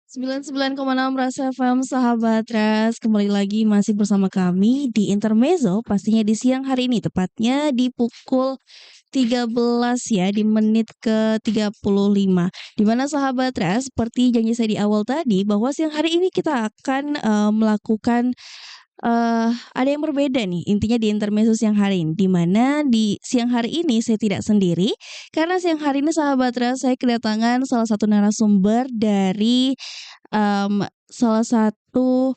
99,6 Rasa FM Sahabat Ras, kembali lagi masih bersama kami di Intermezzo, pastinya di siang hari ini, tepatnya di pukul 13 ya, di menit ke-35. Di mana Sahabat Ras, seperti janji saya di awal tadi, bahwa siang hari ini kita akan melakukan ada yang berbeda nih, intinya di intermezzo siang hari ini, di mana di siang hari ini saya tidak sendiri, karena siang hari ini Sahabat Ras, saya kedatangan salah satu narasumber dari salah satu,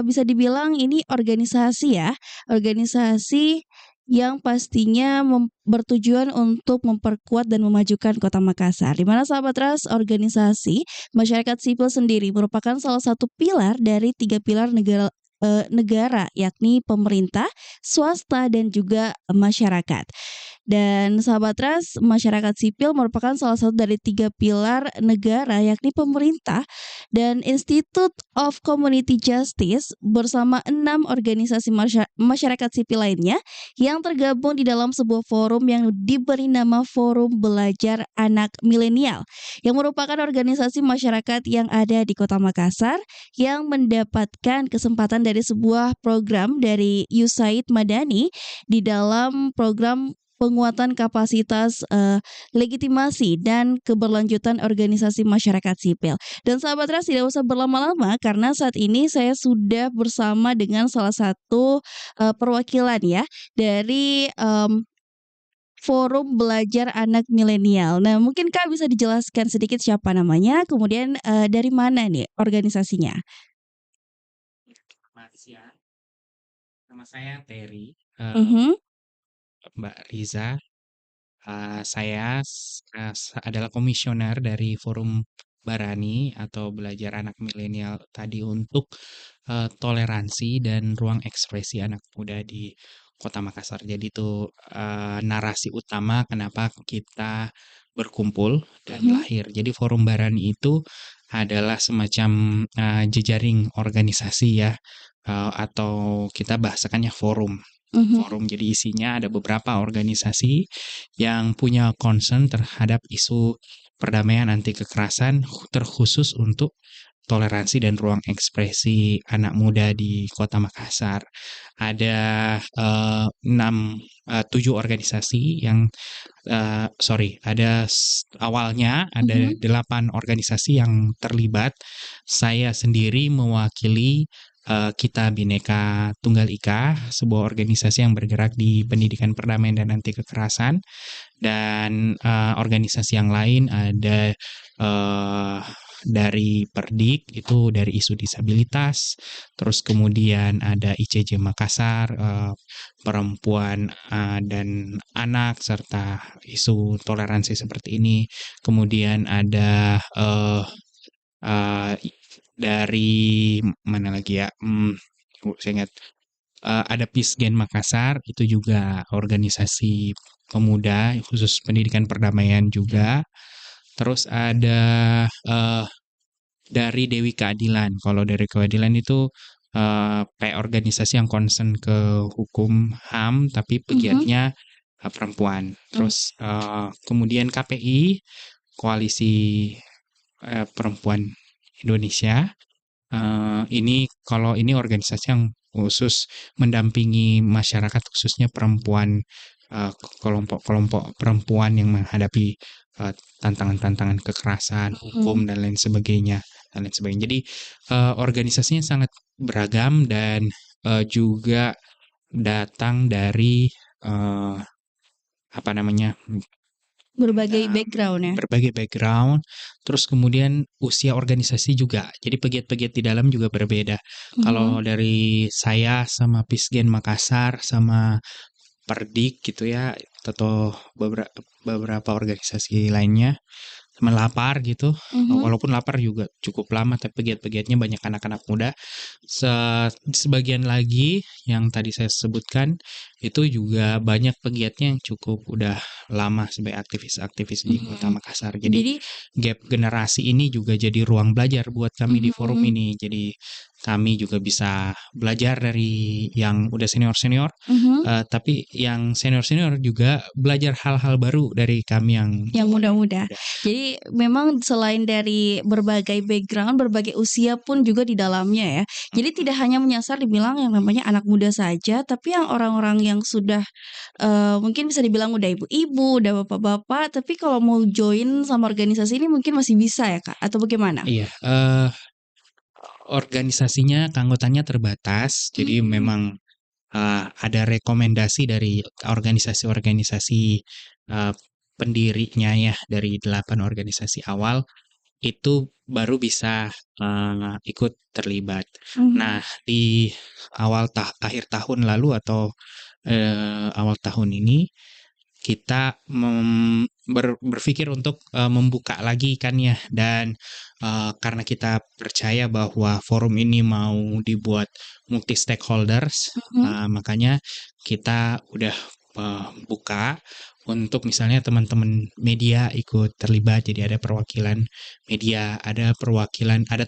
bisa dibilang ini organisasi ya, organisasi yang pastinya bertujuan untuk memperkuat dan memajukan Kota Makassar. Di mana Sahabat Ras, organisasi masyarakat sipil sendiri merupakan salah satu pilar dari 3 pilar negara, yakni pemerintah, swasta, dan juga masyarakat. Dan Sahabat Ras, masyarakat sipil merupakan salah satu dari 3 pilar negara, yakni pemerintah dan Institute of Community Justice bersama 6 organisasi masyarakat sipil lainnya yang tergabung di dalam sebuah forum yang diberi nama Forum Belajar Anak Milenial, yang merupakan organisasi masyarakat yang ada di Kota Makassar yang mendapatkan kesempatan dari sebuah program dari USAID Madani di dalam program penguatan kapasitas legitimasi dan keberlanjutan organisasi masyarakat sipil. Dan Sahabat Ras, tidak usah berlama-lama karena saat ini saya sudah bersama dengan salah satu perwakilan ya dari Forum Belajar Anak Milenial. Nah, mungkin Kak bisa dijelaskan sedikit siapa namanya, kemudian dari mana nih organisasinya? Selamat siang, nama saya Terry, Mhm. Mbak Riza. Saya adalah komisioner dari Forum Barani atau Belajar Anak Milenial tadi untuk toleransi dan ruang ekspresi anak muda di Kota Makassar. Jadi itu narasi utama kenapa kita berkumpul dan Mhm. lahir. Jadi Forum Barani itu adalah semacam jejaring organisasi ya, atau kita bahasakannya forum. Mhm. Forum jadi isinya ada beberapa organisasi yang punya concern terhadap isu perdamaian anti kekerasan terkhusus untuk toleransi dan ruang ekspresi anak muda di Kota Makassar. Ada 7 organisasi yang awalnya ada Mhm. 8 organisasi yang terlibat. Saya sendiri mewakili Kita Bhinneka Tunggal Ika, sebuah organisasi yang bergerak di pendidikan perdamaian dan anti kekerasan. Dan organisasi yang lain ada dari Perdik, itu dari isu disabilitas. Terus kemudian ada ICJ Makassar, perempuan dan anak, serta isu toleransi seperti ini. Kemudian ada dari mana lagi ya? Saya ingat ada Peace Gen Makassar, itu juga organisasi pemuda khusus pendidikan perdamaian juga. Terus ada dari Dewi Keadilan. Kalau dari Keadilan itu kayak organisasi yang concern ke hukum HAM tapi Mhm. pegiatnya perempuan. Terus kemudian KPI, Koalisi Perempuan Indonesia. Ini organisasi yang khusus mendampingi masyarakat, khususnya perempuan, kelompok-kelompok perempuan yang menghadapi tantangan-tantangan kekerasan, Mhm. hukum dan lain sebagainya, dan lain sebagainya. Jadi organisasinya sangat beragam dan juga datang dari apa namanya, Berbagai background ya. berbagai background, terus kemudian usia organisasi juga. Jadi pegiat-pegiat di dalam juga berbeda. Mhm. Kalau dari saya sama Pisgen Makassar sama Perdik gitu ya, atau beberapa organisasi lainnya, sama Lapar gitu. Mhm. Walaupun Lapar juga cukup lama, tapi pegiat-pegiatnya banyak anak-anak muda. Sebagian lagi yang tadi saya sebutkan itu juga banyak pegiatnya yang cukup udah lama sebagai aktivis-aktivis di Kota Mhm. Makassar. Jadi Jadi gap generasi ini juga jadi ruang belajar buat kami di forum mhm. ini. Jadi kami juga bisa belajar dari yang udah senior-senior, tapi yang senior-senior juga belajar hal-hal baru dari kami Yang muda-muda. muda. Jadi memang selain dari berbagai background, berbagai usia pun juga di dalamnya ya. Jadi tidak hanya menyasar dibilang yang namanya anak muda saja, tapi yang orang-orang yang sudah mungkin bisa dibilang udah ibu-ibu, udah bapak-bapak, tapi kalau mau join sama organisasi ini mungkin masih bisa ya Kak, atau bagaimana? Iya, organisasinya keanggotaannya terbatas, jadi memang ada rekomendasi dari organisasi-organisasi uh, pendirinya ya, dari 8 organisasi awal itu baru bisa ikut terlibat. Nah, di akhir tahun lalu atau awal tahun ini kita berpikir untuk membuka lagi kan ya, dan karena kita percaya bahwa forum ini mau dibuat multi stakeholders, makanya kita udah buka untuk misalnya teman-teman media ikut terlibat. Jadi ada perwakilan media, ada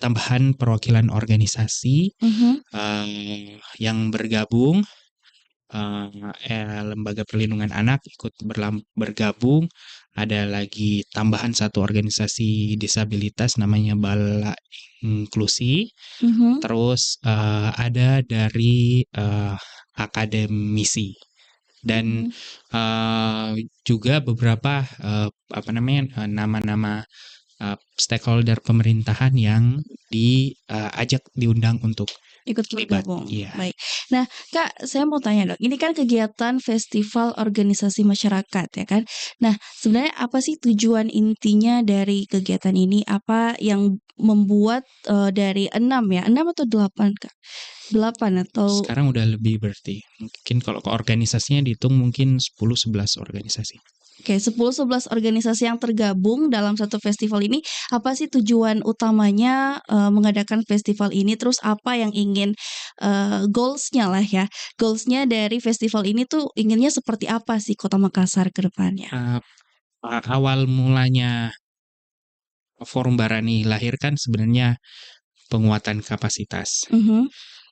tambahan perwakilan organisasi yang bergabung, lembaga perlindungan anak ikut bergabung. Ada lagi tambahan satu organisasi disabilitas namanya Bala Inklusi. Terus ada dari akademisi dan juga beberapa nama-nama stakeholder pemerintahan yang diundang untuk Ikut terlibat. bergabung. Iya. Baik. Nah, Kak, saya mau tanya dong. Ini kan kegiatan festival organisasi masyarakat ya kan. Nah, sebenarnya apa sih tujuan intinya dari kegiatan ini? Apa yang membuat dari 6 ya? 6 atau 8, Kak? 8 atau Sekarang udah lebih berarti. Mungkin kalau ke organisasinya dihitung mungkin 10-11 organisasi. Oke, 10-11 organisasi yang tergabung dalam satu festival ini, apa sih tujuan utamanya mengadakan festival ini? Terus apa yang ingin goals-nya lah ya? Goals-nya dari festival ini tuh inginnya seperti apa sih Kota Makassar ke depannya? Awal mulanya Forum Barani lahir kan sebenarnya penguatan kapasitas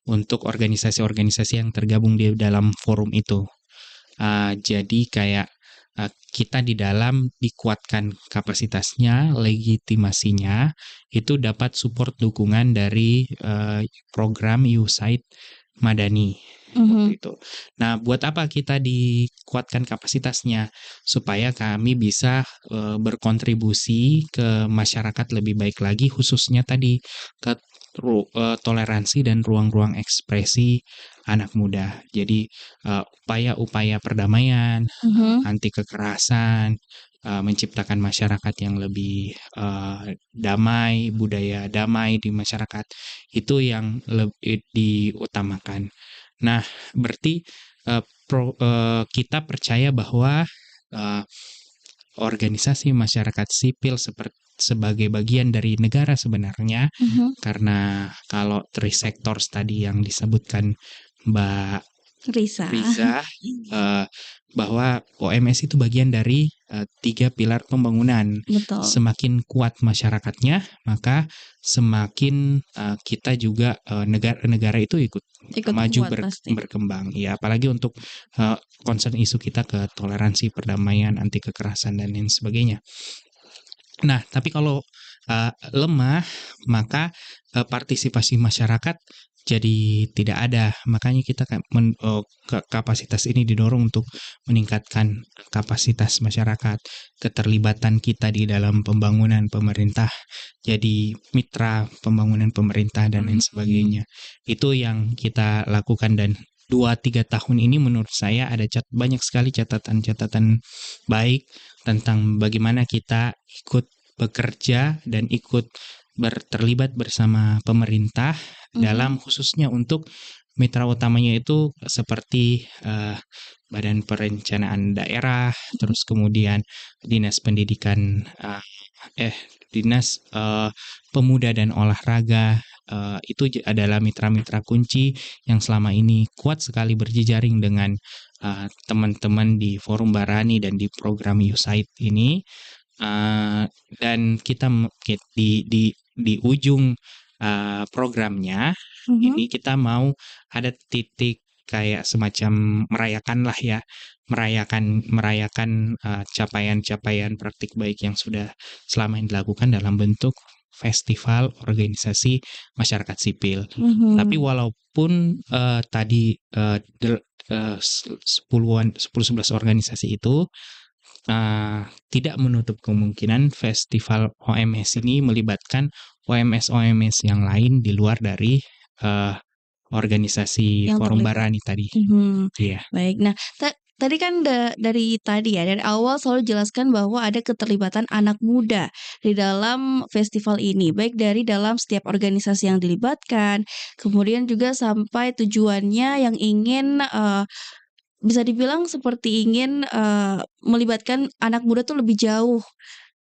untuk organisasi-organisasi yang tergabung di dalam forum itu. Jadi kayak kita di dalam dikuatkan kapasitasnya, legitimasinya, itu dapat support dukungan dari program USAID Madani. Itu. Nah, buat apa kita dikuatkan kapasitasnya? Supaya kami bisa berkontribusi ke masyarakat lebih baik lagi, khususnya tadi ke toleransi dan ruang-ruang ekspresi anak muda. Jadi upaya-upaya perdamaian, anti kekerasan, menciptakan masyarakat yang lebih damai, budaya damai di masyarakat, itu yang lebih diutamakan. Nah, berarti kita percaya bahwa organisasi masyarakat sipil sebagai bagian dari negara sebenarnya, karena kalau three sectors tadi yang disebutkan Mbak Risa. Bahwa OMS itu bagian dari 3 pilar pembangunan. Betul. Semakin kuat masyarakatnya, maka semakin kita juga negara itu ikut maju berkembang. Ya, apalagi untuk concern isu kita ke toleransi, perdamaian, anti kekerasan dan lain sebagainya. Nah, tapi kalau lemah, maka partisipasi masyarakat jadi tidak ada. Makanya kita kapasitas ini didorong untuk meningkatkan kapasitas masyarakat, keterlibatan kita di dalam pembangunan pemerintah, jadi mitra pembangunan pemerintah dan lain sebagainya. Itu yang kita lakukan, dan 2-3 tahun ini menurut saya ada banyak sekali catatan-catatan baik tentang bagaimana kita ikut bekerja dan ikut terlibat bersama pemerintah dalam khususnya untuk mitra utamanya itu seperti Badan Perencanaan Daerah, terus kemudian Dinas Pendidikan, Dinas Pemuda dan Olahraga. Itu adalah mitra-mitra kunci yang selama ini kuat sekali berjejaring dengan teman-teman di Forum Barani dan di program USAID ini. Dan kita di ujung programnya Mhm. ini kita mau ada titik kayak semacam merayakan lah ya, merayakan capaian-capaian praktik baik yang sudah selama ini dilakukan dalam bentuk festival organisasi masyarakat sipil. Tapi Mhm. walaupun tadi 10-11 organisasi itu tidak menutup kemungkinan festival OMS ini melibatkan OMS-OMS yang lain di luar dari eh, organisasi Yang Forum terlibat. Barani tadi. Mhm. Iya. Baik. Nah, tadi kan dari tadi ya, dari awal selalu jelaskan bahwa ada keterlibatan anak muda di dalam festival ini, baik dari dalam setiap organisasi yang dilibatkan, kemudian juga sampai tujuannya yang ingin, bisa dibilang seperti ingin, melibatkan anak muda tuh lebih jauh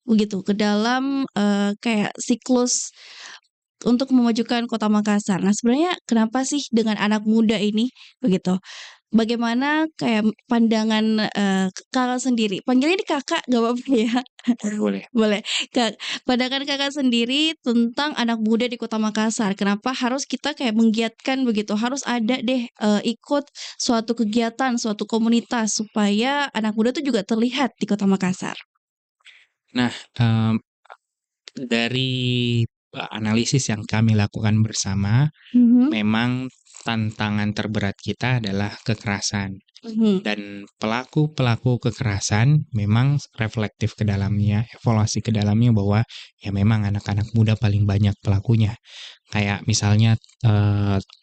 begitu ke dalam, kayak siklus untuk memajukan Kota Makassar. Nah, sebenarnya kenapa sih dengan anak muda ini begitu? Bagaimana kayak pandangan, Kakak sendiri, panggilnya ini Kakak nggak apa-apa ya? Boleh. Boleh. Pandangan Kakak sendiri tentang anak muda di Kota Makassar, kenapa harus kita kayak menggiatkan begitu, harus ada deh, ikut suatu kegiatan, suatu komunitas supaya anak muda tuh juga terlihat di Kota Makassar? Nah, dari analisis yang kami lakukan bersama, Mhm. memang tantangan terberat kita adalah kekerasan. Mhm. Dan pelaku-pelaku kekerasan memang reflektif ke dalamnya, evaluasi ke dalamnya bahwa ya memang anak-anak muda paling banyak pelakunya. Kayak misalnya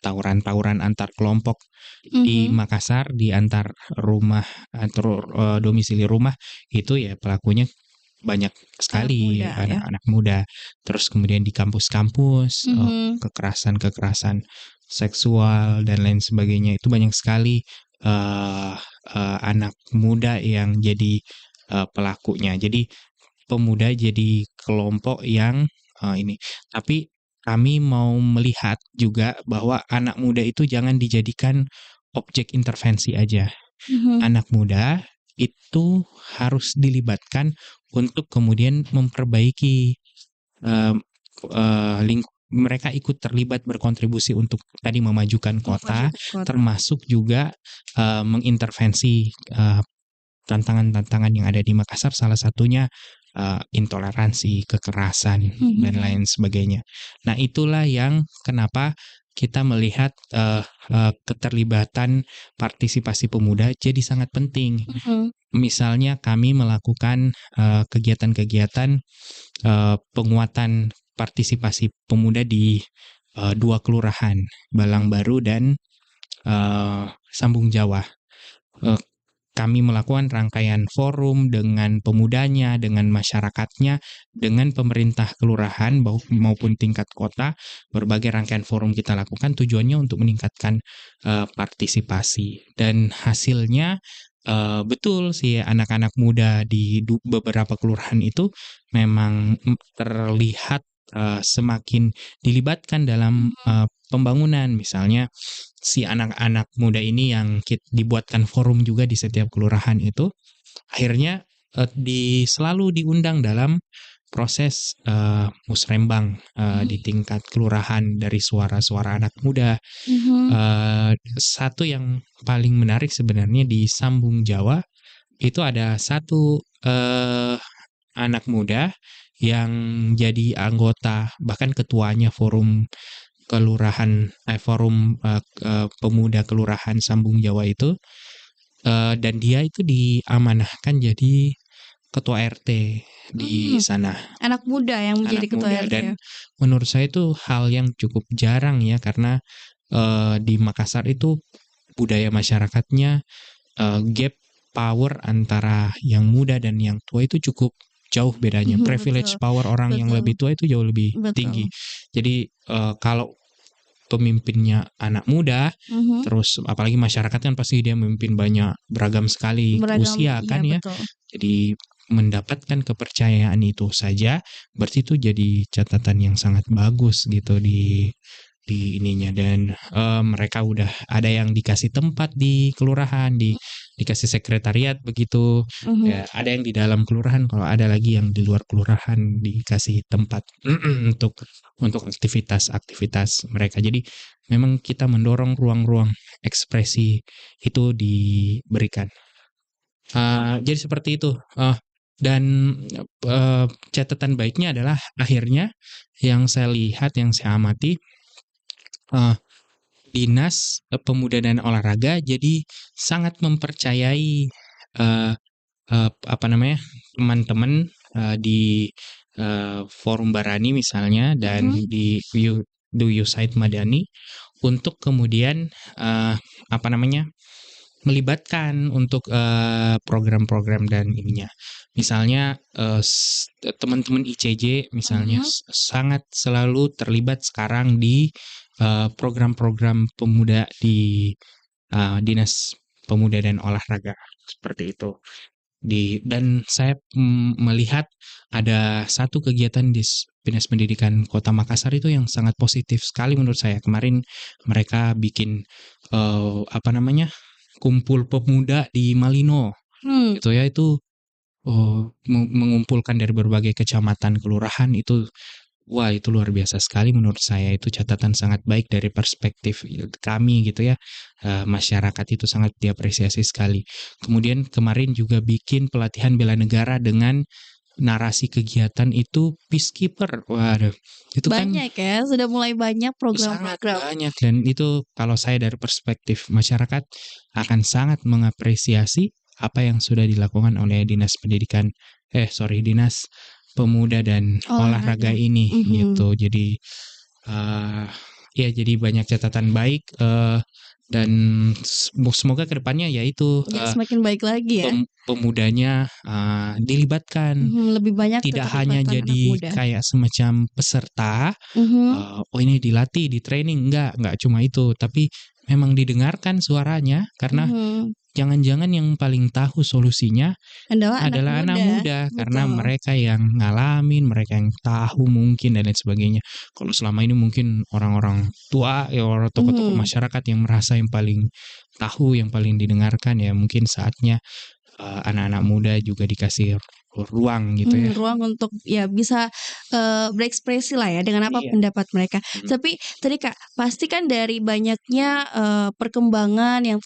tawuran-tawuran antar kelompok di Mhm. Makassar, di antar rumah, antar domisili rumah itu ya pelakunya banyak Anak sekali muda ya? anak-anak muda. Terus kemudian di kampus-kampus, Mhm. kekerasan-kekerasan seksual dan lain sebagainya itu banyak sekali anak muda yang jadi pelakunya. Jadi pemuda jadi kelompok yang ini. Tapi kami mau melihat juga bahwa anak muda itu jangan dijadikan objek intervensi aja. Mhm. Anak muda itu harus dilibatkan untuk kemudian memperbaiki em, mereka ikut terlibat berkontribusi untuk tadi memajukan kota, Memajukan kota. termasuk juga mengintervensi tantangan-tantangan yang ada di Makassar, salah satunya intoleransi, kekerasan, dan Mhm. lain sebagainya. Nah, itulah yang kenapa kita melihat keterlibatan partisipasi pemuda jadi sangat penting. Mhm. Misalnya kami melakukan kegiatan-kegiatan penguatan partisipasi pemuda di dua kelurahan, Balang Mhm. Baru dan Sambung Jawa. Eh, Kami melakukan rangkaian forum dengan pemudanya, dengan masyarakatnya, dengan pemerintah kelurahan maupun tingkat kota. Berbagai rangkaian forum kita lakukan tujuannya untuk meningkatkan partisipasi. Dan hasilnya betul sih anak-anak muda di beberapa kelurahan itu memang terlihat semakin dilibatkan dalam Mhm. pembangunan. Misalnya si anak-anak muda ini yang dibuatkan forum juga di setiap kelurahan itu akhirnya selalu diundang dalam proses musrembang di Mhm. tingkat kelurahan dari suara-suara anak muda. Mhm. Satu yang paling menarik sebenarnya di Sambung Jawa itu ada satu anak muda yang jadi anggota bahkan ketuanya forum pemuda kelurahan Sambung Jawa itu dan dia itu diamanahkan jadi ketua RT di Mmm. sana, Anak muda yang menjadi anak ketua muda. RT ya? Dan menurut saya itu hal yang cukup jarang ya karena di Makassar itu budaya masyarakatnya gap power antara yang muda dan yang tua itu cukup jauh bedanya. Betul. Privilege power orang yang Betul. lebih tua itu jauh lebih tinggi. Betul. Jadi kalau pemimpinnya anak muda, Mhm. terus apalagi masyarakat kan pasti dia memimpin banyak beragam sekali Beragam, usia iya kan ya. betul. Jadi mendapatkan kepercayaan itu saja berarti itu jadi catatan yang sangat bagus gitu di ininya dan mereka udah ada yang dikasih tempat di kelurahan, di dikasih sekretariat begitu. Mhm. Ya, ada yang di dalam kelurahan, kalau ada lagi yang di luar kelurahan dikasih tempat untuk aktivitas-aktivitas mereka. Jadi memang kita mendorong ruang-ruang ekspresi itu diberikan. Jadi seperti itu. Dan catatan baiknya adalah akhirnya yang saya lihat, yang saya amati, eh, Dinas Pemuda dan Olahraga jadi sangat mempercayai eh, apa namanya, teman-teman di Forum Barani misalnya dan Mhm. di Said Madani untuk kemudian apa namanya, melibatkan untuk program-program dan ininya. Misalnya teman-teman ICJ misalnya Mhm. sangat selalu terlibat sekarang di program-program pemuda di Dinas Pemuda dan Olahraga seperti itu. Dan saya melihat ada satu kegiatan di Dinas Pendidikan Kota Makassar itu yang sangat positif sekali menurut saya. Kemarin mereka bikin apa namanya, kumpul pemuda di Malino Hmm. gitu ya. Itu mengumpulkan dari berbagai kecamatan, kelurahan. Itu wah, itu luar biasa sekali menurut saya. Itu catatan sangat baik dari perspektif kami gitu ya. Masyarakat itu sangat diapresiasi sekali. Kemudian kemarin juga bikin pelatihan bela negara dengan narasi kegiatan itu peacekeeper. Waduh, itu kan Banyak ya, sudah mulai banyak sangat program-program. banyak, dan itu kalau saya dari perspektif masyarakat akan sangat mengapresiasi apa yang sudah dilakukan oleh Dinas Pemuda dan Olahraga Olahraga. ini Mhm. gitu. Jadi eh ya, jadi banyak catatan baik, dan semoga kedepannya yaitu Ya semakin baik lagi ya. pemudanya dilibatkan, Mhm, lebih banyak tidak hanya keterlibatan anak jadi muda. kayak semacam peserta. Mhm. Oh ini dilatih, di-training, enggak cuma itu, tapi memang didengarkan suaranya, karena Mhm. jangan-jangan yang paling tahu solusinya Adalah anak adalah anak muda, muda, karena betul. mereka yang ngalamin, mereka yang tahu mungkin dan lain sebagainya. Kalau selama ini mungkin orang-orang tua ya, orang tokoh-tokoh Mhm. masyarakat yang merasa yang paling tahu, yang paling didengarkan, ya mungkin saatnya anak-anak muda juga dikasih ruang gitu ya. Ruang untuk ya bisa, berekspresi lah ya dengan apa Iya. pendapat mereka. Mhm. Tapi tadi Kak, pasti kan dari banyaknya, perkembangan yang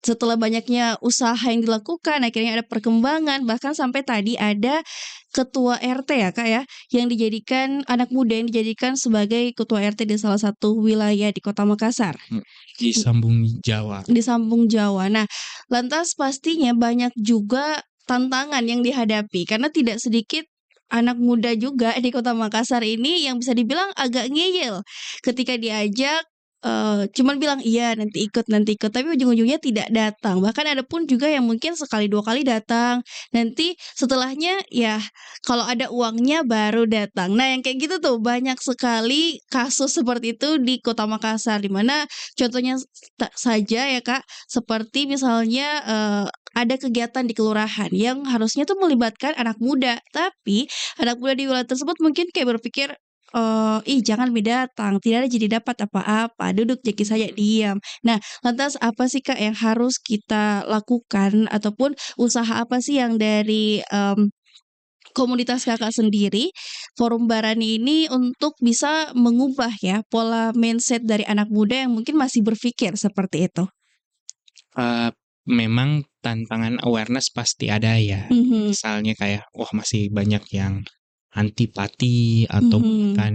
setelah banyaknya usaha yang dilakukan akhirnya ada perkembangan bahkan sampai tadi ada ketua RT ya Kak ya, yang dijadikan anak muda yang dijadikan sebagai ketua RT di salah satu wilayah di Kota Makassar. Di Sambung Jawa. Di Sambung Jawa. Nah, lantas pastinya banyak juga tantangan yang dihadapi karena tidak sedikit anak muda juga di Kota Makassar ini yang bisa dibilang agak ngeyel ketika diajak, cuman bilang, "Iya, nanti ikut," tapi ujung-ujungnya tidak datang. Bahkan ada pun juga yang mungkin sekali, 2 kali datang, nanti setelahnya ya kalau ada uangnya baru datang. Nah, yang kayak gitu tuh banyak sekali kasus seperti itu di Kota Makassar, di mana contohnya saja ya Kak, seperti misalnya, ada kegiatan di kelurahan yang harusnya tuh melibatkan anak muda, tapi anak muda di wilayah tersebut mungkin kayak berpikir, "Ih jangan mi datang, tidak ada jadi dapat apa-apa, duduk jeki saja diam." Nah, lantas apa sih Kak yang harus kita lakukan ataupun usaha apa sih yang dari, komunitas Kakak sendiri, Forum Barani ini untuk bisa mengubah ya pola mindset dari anak muda yang mungkin masih berpikir seperti itu? Eee, Memang tantangan awareness pasti ada ya. Mhm. Misalnya kayak, wah masih banyak yang antipati atau Mhm. bahkan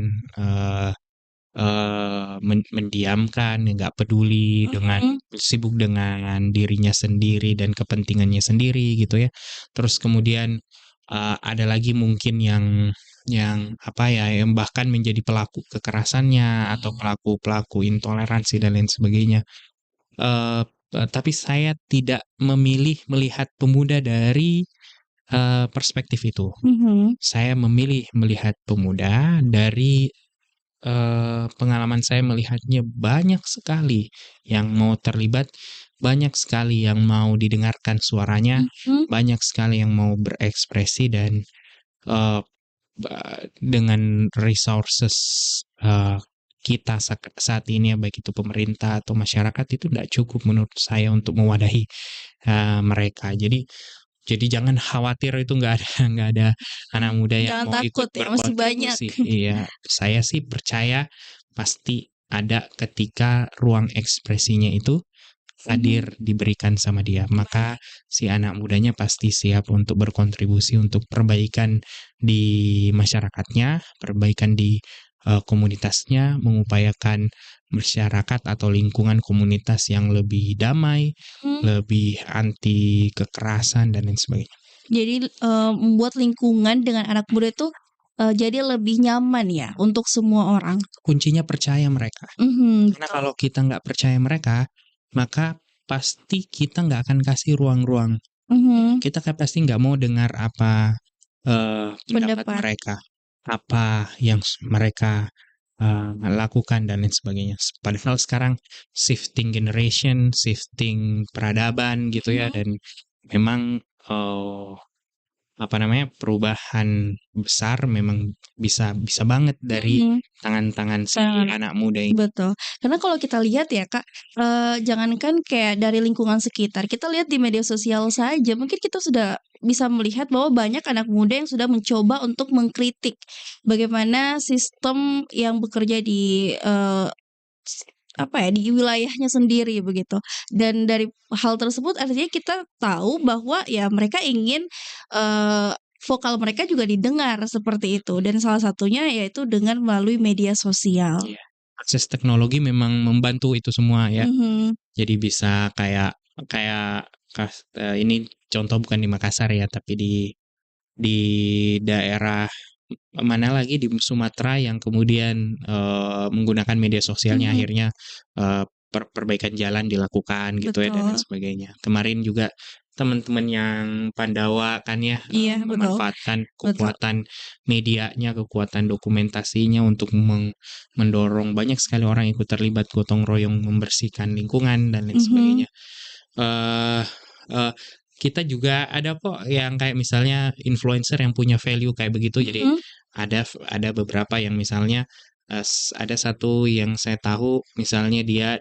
mendiamkan, nggak peduli dengan Mhm. sibuk dengan dirinya sendiri dan kepentingannya sendiri gitu ya. Terus kemudian ada lagi mungkin yang apa ya, yang bahkan menjadi pelaku kekerasannya atau pelaku-pelaku intoleransi dan lain sebagainya. Eee tapi saya tidak memilih melihat pemuda dari perspektif itu. Mhm. Saya memilih melihat pemuda dari pengalaman saya melihatnya banyak sekali yang mau terlibat, banyak sekali yang mau didengarkan suaranya, Mhm. banyak sekali yang mau berekspresi, dan eee, dengan resources kita saat ini ya, baik itu pemerintah atau masyarakat, itu tidak cukup menurut saya untuk mewadahi mereka. Jadi jangan khawatir itu nggak ada nggak ada anak muda yang Jangan mau ikut takut ya, masih banyak. berkontribusi. Iya, saya sih percaya pasti ada ketika ruang ekspresinya itu hadir diberikan sama dia. Maka si anak mudanya pasti siap untuk berkontribusi untuk perbaikan di masyarakatnya, perbaikan di komunitasnya, mengupayakan masyarakat atau lingkungan komunitas yang lebih damai, lebih anti kekerasan dan lain sebagainya. Jadi membuat lingkungan dengan anak muda itu jadi lebih nyaman ya untuk semua orang. Kuncinya percaya mereka. Karena Betul. kalau kita nggak percaya mereka, maka pasti kita nggak akan kasih ruang-ruang. Kita kan pasti nggak mau dengar apa pendapat Pendapat. mereka, apa yang mereka lakukan dan lain sebagainya. Padahal sekarang shifting generation, shifting peradaban gitu ya, dan memang perubahan besar memang bisa banget dari tangan-tangan si anak muda ini. Betul. Karena kalau kita lihat ya Kak, jangankan kayak dari lingkungan sekitar, kita lihat di media sosial saja, mungkin kita sudah bisa melihat bahwa banyak anak muda yang sudah mencoba untuk mengkritik bagaimana sistem yang bekerja di, di wilayahnya sendiri begitu. Dan dari hal tersebut artinya kita tahu bahwa ya mereka ingin, vokal mereka juga didengar seperti itu dan salah satunya yaitu dengan melalui media sosial. Iya. Akses teknologi memang membantu itu semua ya. Mhm. Jadi bisa kayak ini contoh bukan di Makassar ya, tapi di daerah mana lagi di Sumatera yang kemudian menggunakan media sosialnya akhirnya perbaikan jalan dilakukan gitu ya dan lain Betul. sebagainya. Kemarin juga teman-teman yang Pandawa kan ya Iya, betul. memanfaatkan kekuatan medianya, kekuatan dokumentasinya untuk mendorong banyak sekali orang ikut terlibat gotong royong membersihkan lingkungan dan lain sebagainya. eh eh, Kita juga ada kok yang kayak misalnya influencer yang punya value kayak begitu. Jadi ada beberapa yang misalnya ada satu yang saya tahu misalnya dia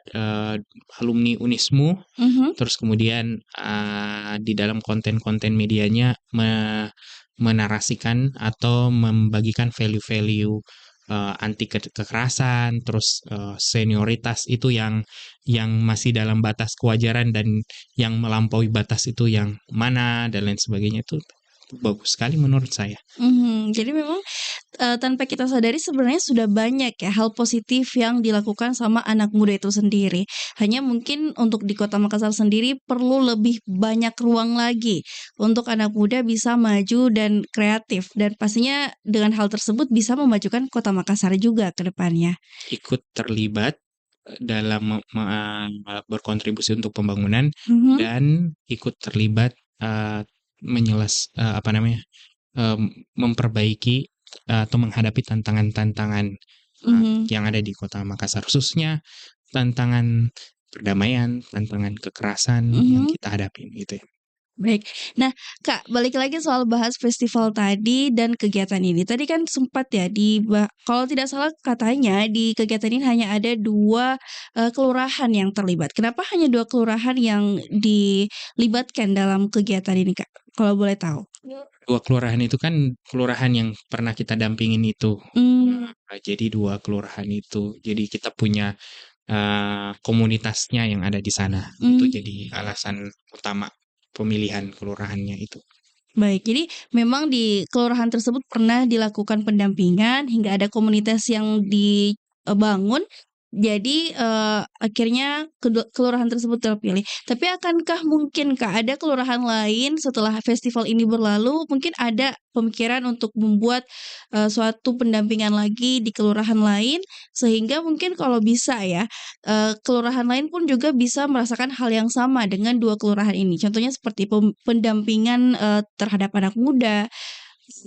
alumni Unismu, terus kemudian di dalam konten-konten medianya menarasikan atau membagikan value-value anti kekerasan, terus senioritas itu yang masih dalam batas kewajaran dan yang melampaui batas itu yang mana dan lain sebagainya. Itu bagus sekali menurut saya. Jadi memang tanpa kita sadari sebenarnya sudah banyak ya hal positif yang dilakukan sama anak muda itu sendiri. Hanya mungkin untuk di Kota Makassar sendiri perlu lebih banyak ruang lagi untuk anak muda bisa maju dan kreatif dan pastinya dengan hal tersebut bisa memajukan Kota Makassar juga ke depannya. Ikut terlibat dalam berkontribusi untuk pembangunan dan ikut terlibat memperbaiki atau menghadapi tantangan-tantangan yang ada di Kota Makassar, khususnya tantangan perdamaian, tantangan kekerasan yang kita hadapi gitu ya. Baik. Nah, Kak, balik lagi soal bahas festival tadi dan kegiatan ini. Tadi kan sempat ya kalau tidak salah katanya di kegiatan ini hanya ada 2 kelurahan yang terlibat. Kenapa hanya 2 kelurahan yang dilibatkan dalam kegiatan ini, Kak? Kalau boleh tahu. 2 kelurahan itu kan kelurahan yang pernah kita dampingin itu. Jadi 2 kelurahan itu. Jadi kita punya komunitasnya yang ada di sana. Itu jadi alasan utama pemilihan kelurahannya itu. Baik, jadi memang di kelurahan tersebut pernah dilakukan pendampingan hingga ada komunitas yang dibangun. Jadi, akhirnya kelurahan tersebut terpilih. Tapi akankah mungkin, Kak, ada kelurahan lain setelah festival ini berlalu mungkin ada pemikiran untuk membuat, suatu pendampingan lagi di kelurahan lain sehingga mungkin kalau bisa ya, kelurahan lain pun juga bisa merasakan hal yang sama dengan 2 kelurahan ini. Contohnya seperti pendampingan, terhadap anak muda,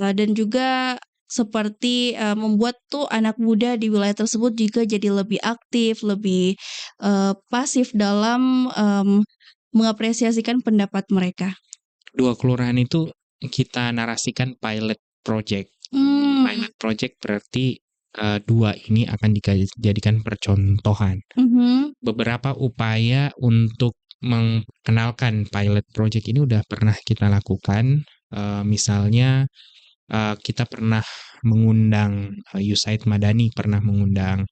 dan juga seperti, membuat tuh anak muda di wilayah tersebut juga jadi lebih aktif, lebih, pasif dalam, mengapresiasikan pendapat mereka. 2 kelurahan itu kita narasikan pilot project. Pilot project berarti 2 ini akan dijadikan percontohan. Beberapa upaya untuk memperkenalkan pilot project ini udah pernah kita lakukan. Misalnya kita pernah mengundang USAID Madani pernah mengundang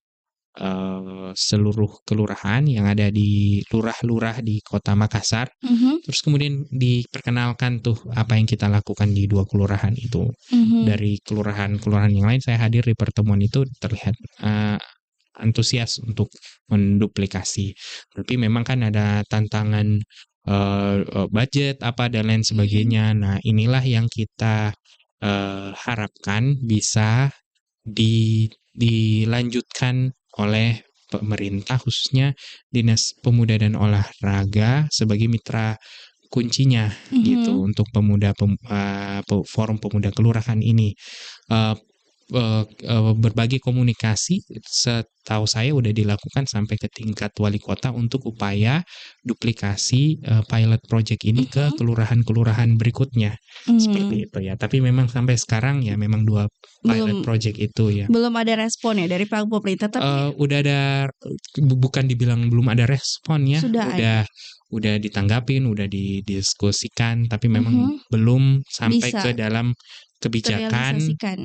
seluruh kelurahan yang ada di lurah-lurah di Kota Makassar. Mhm, Terus kemudian diperkenalkan tuh apa yang kita lakukan di 2 kelurahan itu. mhm, Dari kelurahan-kelurahan yang lain saya hadir di pertemuan itu terlihat antusias untuk menduplikasi. Tapi memang kan ada tantangan budget apa dan lain mhm, sebagainya. Nah, inilah yang kita harapkan bisa dilanjutkan oleh pemerintah khususnya Dinas Pemuda dan Olahraga sebagai mitra kuncinya gitu mhm. untuk forum pemuda kelurahan ini. Eh, Berbagai komunikasi setahu saya udah dilakukan sampai ke tingkat wali kota untuk upaya duplikasi pilot project ini ke Mhm, kelurahan-kelurahan berikutnya. mmm, Seperti itu ya. Tapi memang sampai sekarang ya memang 2 pilot belum project itu ya. belum ada respon ya dari pihak pemerintah, tapi Udah ada bukan dibilang belum ada respon ya, sudah ada? udah ditanggapin, udah didiskusikan, tapi memang Mhm, belum sampai bisa ke dalam kebijakan, terrealisasikan.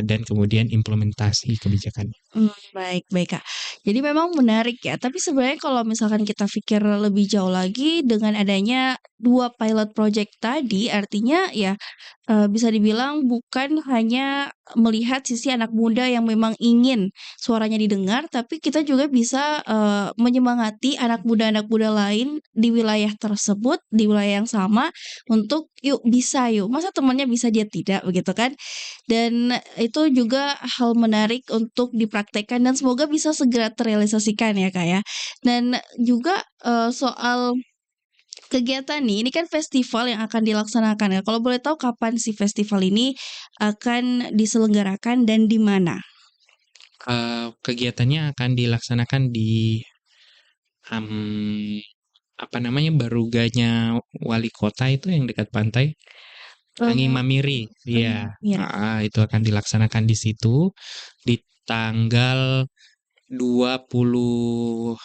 dan kemudian implementasi kebijakannya. Baik baik, Kak. Jadi memang menarik ya, tapi sebenarnya kalau misalkan kita pikir lebih jauh lagi dengan adanya 2 pilot project tadi, artinya ya bisa dibilang bukan hanya melihat sisi anak muda yang memang ingin suaranya didengar, tapi kita juga bisa, menyemangati anak muda lain di wilayah tersebut, di wilayah yang sama untuk, "Yuk bisa yuk, masa temannya bisa dia tidak?" Begitu kan. Dan itu juga hal menarik untuk dipraktekkan dan semoga bisa segera terrealisasikan ya, Kak, ya. Dan juga, soal kegiatan nih, ini kan festival yang akan dilaksanakan ya. Kalau boleh tahu kapan sih festival ini akan diselenggarakan dan di mana? Kegiatannya akan dilaksanakan di, mmm, apa namanya, Baruganya wali kota itu yang dekat pantai, Anggi Eee, Mamiri, iya, Mira. itu akan dilaksanakan di situ di tanggal 20,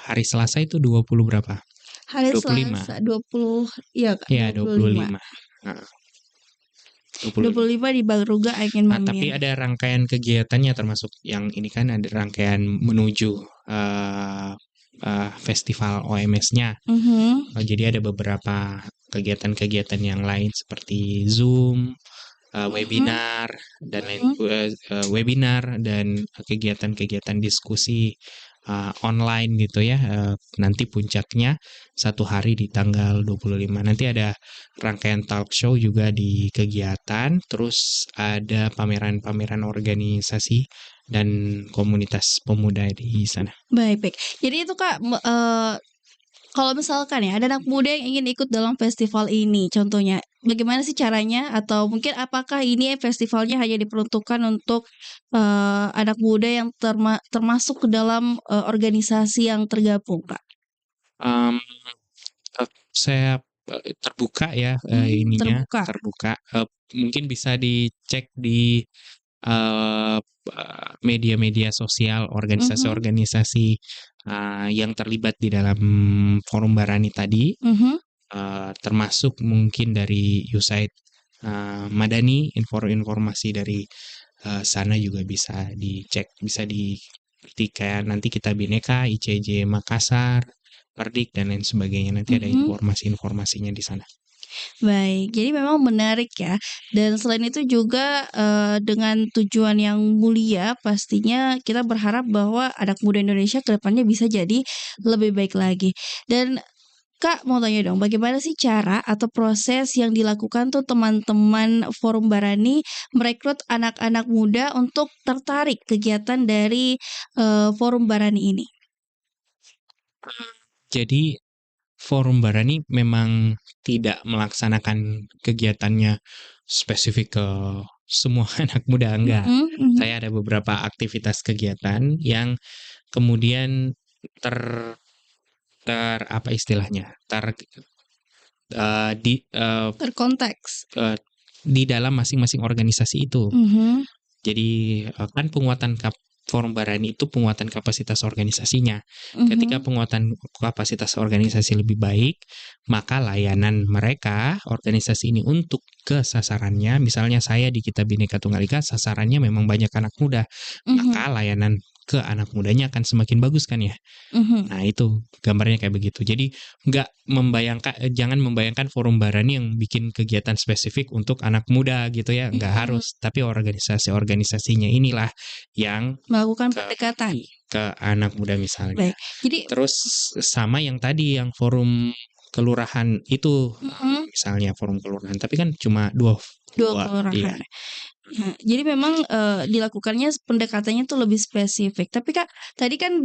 hari Selasa itu 20 berapa? Hari 25, Selasa 20 iya, Kak, iya 25. 25, heeh, Dua 25. puluh lima di Baruga Angin Tapi Mamira. ada rangkaian kegiatannya termasuk yang ini kan ada rangkaian menuju, eee festival OMS-nya. Mhm, Jadi ada beberapa kegiatan-kegiatan yang lain seperti Zoom, mhm, webinar dan mhm. webinar dan kegiatan-kegiatan diskusi online gitu ya. Nanti puncaknya satu hari di tanggal 25. Nanti ada rangkaian talk show juga di kegiatan, terus ada pameran-pameran organisasi dan komunitas pemuda di sana. Baik baik. Jadi itu, Kak, kalau misalkan ya ada anak muda yang ingin ikut dalam festival ini contohnya, bagaimana sih caranya? Atau mungkin apakah ini festivalnya hanya diperuntukkan untuk, anak muda yang termasuk ke dalam, organisasi yang tergabung, Kak? Mmm, saya, terbuka ya, ininya, Terbuka? terbuka, mungkin bisa dicek di, media-media sosial Mhm, organisasi-organisasi, yang terlibat di dalam forum Barani tadi, mhm. termasuk mungkin dari USAID, Madani, informasi dari, sana juga bisa dicek, bisa seperti kayak nanti Kitab Bhinneka, ICJ Makassar, Perdik, dan lain sebagainya. Nanti ada Mhm. informasi-informasinya di sana. Baik, jadi memang menarik ya, dan selain itu juga, dengan tujuan yang mulia pastinya kita berharap bahwa anak muda Indonesia ke depannya bisa jadi lebih baik lagi. Dan Kak, mau tanya dong, bagaimana sih cara atau proses yang dilakukan tuh teman-teman Forum Barani merekrut anak-anak muda untuk tertarik kegiatan dari, Forum Barani ini? Jadi Forum Barani memang tidak melaksanakan kegiatannya spesifik ke semua anak muda, enggak. Mhm, mhm. Saya ada beberapa aktivitas kegiatan yang kemudian ter apa istilahnya, di Terkonteks. di dalam masing-masing organisasi itu. Mhm, Jadi, kan penguatan Forum Barani itu penguatan kapasitas organisasinya. Ketika Mhm. penguatan kapasitas organisasi lebih baik, maka layanan mereka, organisasi ini untuk ke sasarannya, misalnya saya di Kita Bhinneka Tunggal Ika, sasarannya memang banyak anak muda, Mhm. maka layanan ke anak mudanya akan semakin bagus kan ya. Mhm. Nah itu gambarnya kayak begitu. Jadi jangan membayangkan Forum Barani yang bikin kegiatan spesifik untuk anak muda gitu ya, nggak Mhm. harus. Tapi organisasi-organisasinya inilah yang Melakukan ke pendekatan. anak muda misalnya. Baik. Jadi Terus sama yang tadi yang forum kelurahan itu, mhm, misalnya forum kelurahan, tapi kan cuma dua 2 dua kelurahan. iya. Nah, jadi memang, dilakukannya pendekatannya tuh lebih spesifik. Tapi Kak, tadi kan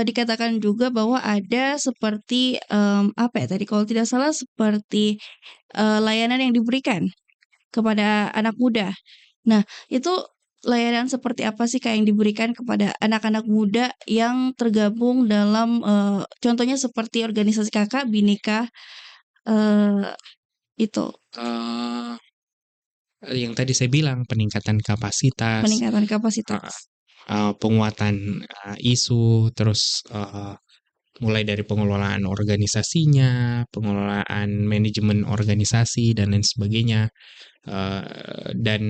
dikatakan juga bahwa ada seperti, apa ya tadi, kalau tidak salah seperti, layanan yang diberikan kepada anak muda. Nah, itu layanan seperti apa sih Kak yang diberikan kepada anak-anak muda yang tergabung dalam, contohnya seperti organisasi Kakak Bhinneka, eee, itu, Eee, yang tadi saya bilang peningkatan kapasitas, peningkatan kapasitas? heeh, penguatan, isu, terus, mulai dari pengelolaan organisasinya, pengelolaan manajemen organisasi dan lain sebagainya, dan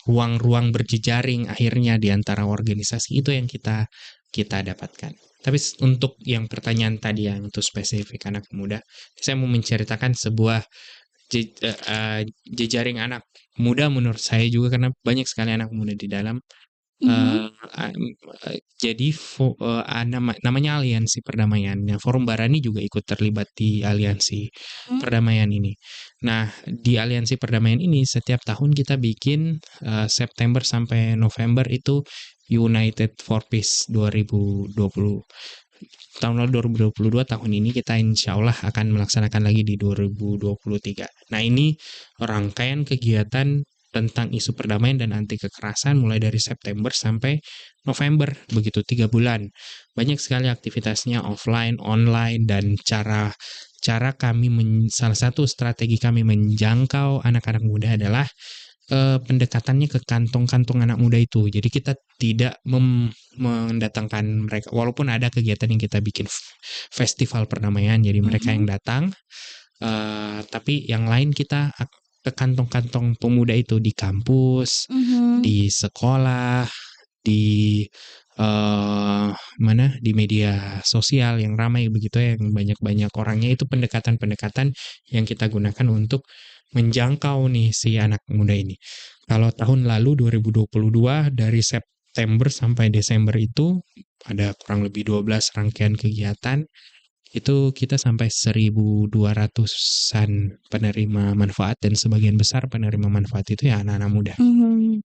ruang-ruang berjejaring akhirnya di antara organisasi itu yang kita kita dapatkan. Tapi untuk yang pertanyaan tadi yang untuk spesifik anak muda, saya mau menceritakan sebuah jejaring anak muda menurut saya juga karena banyak sekali anak muda di dalam. Mhm. Jadi namanya Aliansi Perdamaian. Nah, Forum Barani juga ikut terlibat di Aliansi Mmm. Perdamaian ini. Nah, di Aliansi Perdamaian ini setiap tahun kita bikin September sampai November itu United for Peace 2020. Tahun lalu 2022, tahun ini kita insya Allah akan melaksanakan lagi di 2023. Nah, ini rangkaian kegiatan tentang isu perdamaian dan anti kekerasan mulai dari September sampai November, begitu 3 bulan. Banyak sekali aktivitasnya offline, online, dan cara cara kami salah satu strategi kami menjangkau anak-anak muda adalah pendekatannya ke kantong-kantong anak muda itu. Jadi kita tidak mendatangkan mereka, walaupun ada kegiatan yang kita bikin festival perdamaian, jadi mereka yang Mhm. datang, tapi yang lain kita ke kantong-kantong pemuda itu di kampus, Mhm. di sekolah, di mana di media sosial yang ramai begitu ya, yang banyak-banyak orangnya, itu pendekatan-pendekatan yang kita gunakan untuk menjangkau nih si anak muda ini. Kalau tahun lalu 2022 dari September sampai Desember itu ada kurang lebih 12 rangkaian kegiatan, itu kita sampai 1.200-an penerima manfaat dan sebagian besar penerima manfaat itu ya anak-anak muda. Mhm.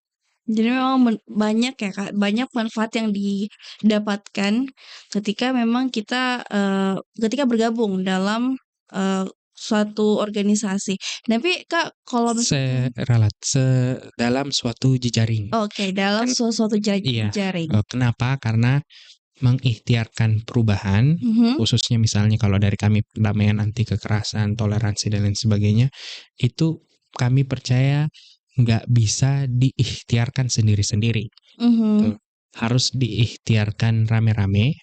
Jadi memang banyak ya Kak, banyak manfaat yang didapatkan ketika memang kita, ketika bergabung dalam, suatu organisasi. Tapi Kak, kalau misalkan Dalam suatu jejaring. oke, dalam Kan suatu iya, jaring. kenapa? Karena mengikhtiarkan perubahan, Mhm. khususnya misalnya kalau dari kami perdamaian, anti kekerasan, toleransi dan lain sebagainya, itu kami percaya nggak bisa diikhtiarkan sendiri-sendiri. Mhm. Tuh, harus diikhtiarkan rame-rame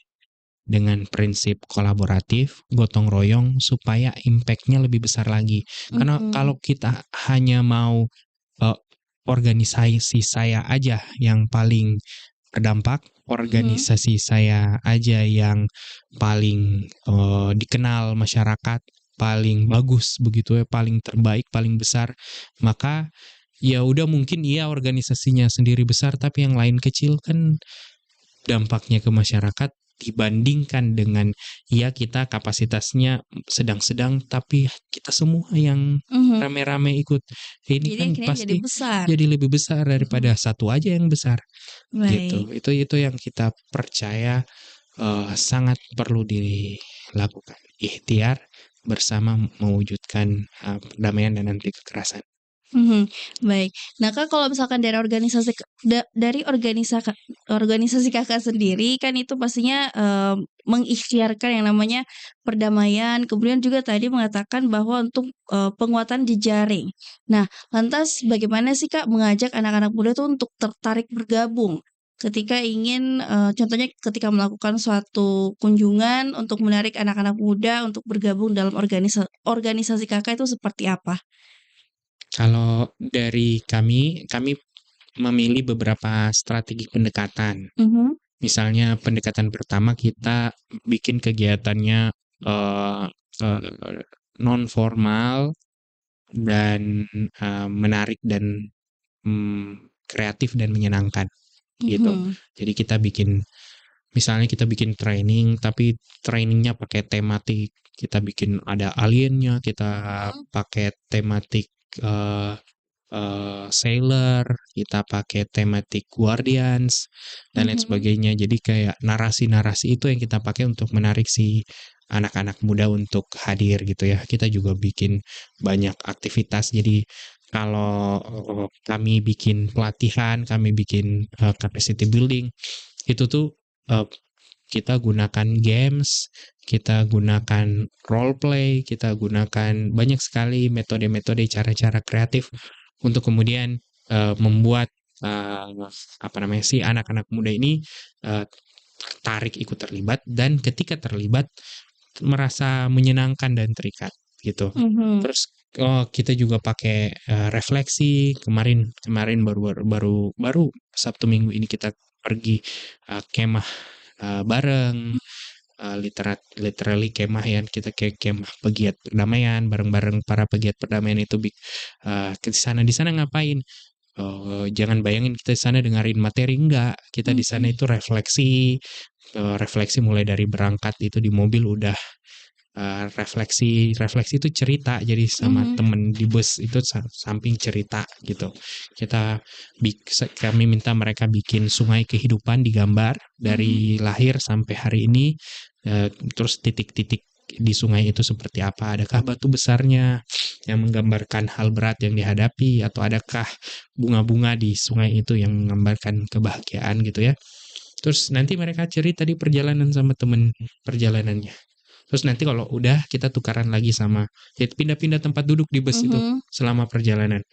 dengan prinsip kolaboratif, gotong royong supaya impact-nya lebih besar lagi. Karena Mhm. kalau kita hanya mau uh, organisasi saya aja yang paling berdampak, Mhm. organisasi saya aja yang paling dikenal masyarakat, paling bagus begitu ya, paling terbaik, paling besar, maka ya udah mungkin iya organisasinya sendiri besar tapi yang lain kecil kan dampaknya ke masyarakat dibandingkan dengan ya kita kapasitasnya sedang-sedang tapi kita semua yang Mhm. rame-rame ikut ini Jadi kan akhirnya jadi pasti besar. jadi lebih besar Mhm. daripada satu aja yang besar gitu. Baik. Itu yang kita percaya sangat perlu dilakukan, ikhtiar bersama mewujudkan perdamaian dan anti kekerasan. Mhm, baik. Nah, Kak, kalau misalkan dari organisasi Kakak sendiri kan itu pastinya, mengikhtiarkan yang namanya perdamaian, kemudian juga tadi mengatakan bahwa untuk, penguatan jejaring. Nah, lantas bagaimana sih, Kak, mengajak anak-anak muda tuh untuk tertarik bergabung? ketika ingin, contohnya ketika melakukan suatu kunjungan untuk menarik anak-anak muda untuk bergabung dalam organisasi Kakak itu seperti apa? Kalau dari kami memilih beberapa strategi pendekatan. Mhm, Misalnya pendekatan pertama kita bikin kegiatannya eh, eh, non formal dan menarik dan kreatif dan menyenangkan gitu. mhm, Jadi kita bikin training tapi trainingnya pakai tematik. Kita bikin ada aliennya, kita mhm, pakai tematik eh, Sailor, kita pakai tematik Guardians, dan lain mhm, sebagainya. Jadi kayak narasi-narasi itu yang kita pakai untuk menarik si anak-anak muda untuk hadir gitu ya. Kita juga bikin banyak aktivitas. Jadi kalau kami bikin pelatihan, kami bikin capacity building, itu tuh eh, kita gunakan games, kita gunakan role play, kita gunakan banyak sekali metode-metode, cara-cara kreatif untuk kemudian membuat uh, apa namanya si anak-anak muda ini uh, tertarik ikut terlibat, dan ketika terlibat merasa menyenangkan dan terikat gitu. mhm, Terus kita juga pakai refleksi. Kemarin kemarin baru Sabtu Minggu ini kita pergi kemah bareng, literally kemah ya, kita kayak kemah pegiat perdamaian bareng-bareng para pegiat perdamaian itu ke sana. Di sana ngapain? Jangan bayangin kita di sana dengerin materi, enggak. Kita di sana mhm, itu refleksi, refleksi mulai dari berangkat itu di mobil udah refleksi refleksi itu cerita, jadi sama mhm, temen di bus itu samping cerita gitu. Kami minta mereka bikin sungai kehidupan digambar mhm, dari lahir sampai hari ini, terus titik-titik di sungai itu seperti apa, adakah batu besarnya yang menggambarkan hal berat yang dihadapi, atau adakah bunga-bunga di sungai itu yang menggambarkan kebahagiaan gitu ya. Terus nanti mereka cerita di perjalanan sama temen perjalanannya. Terus nanti kalau udah kita tukaran lagi sama, ya pindah-pindah tempat duduk di bus itu mhm, selama perjalanan.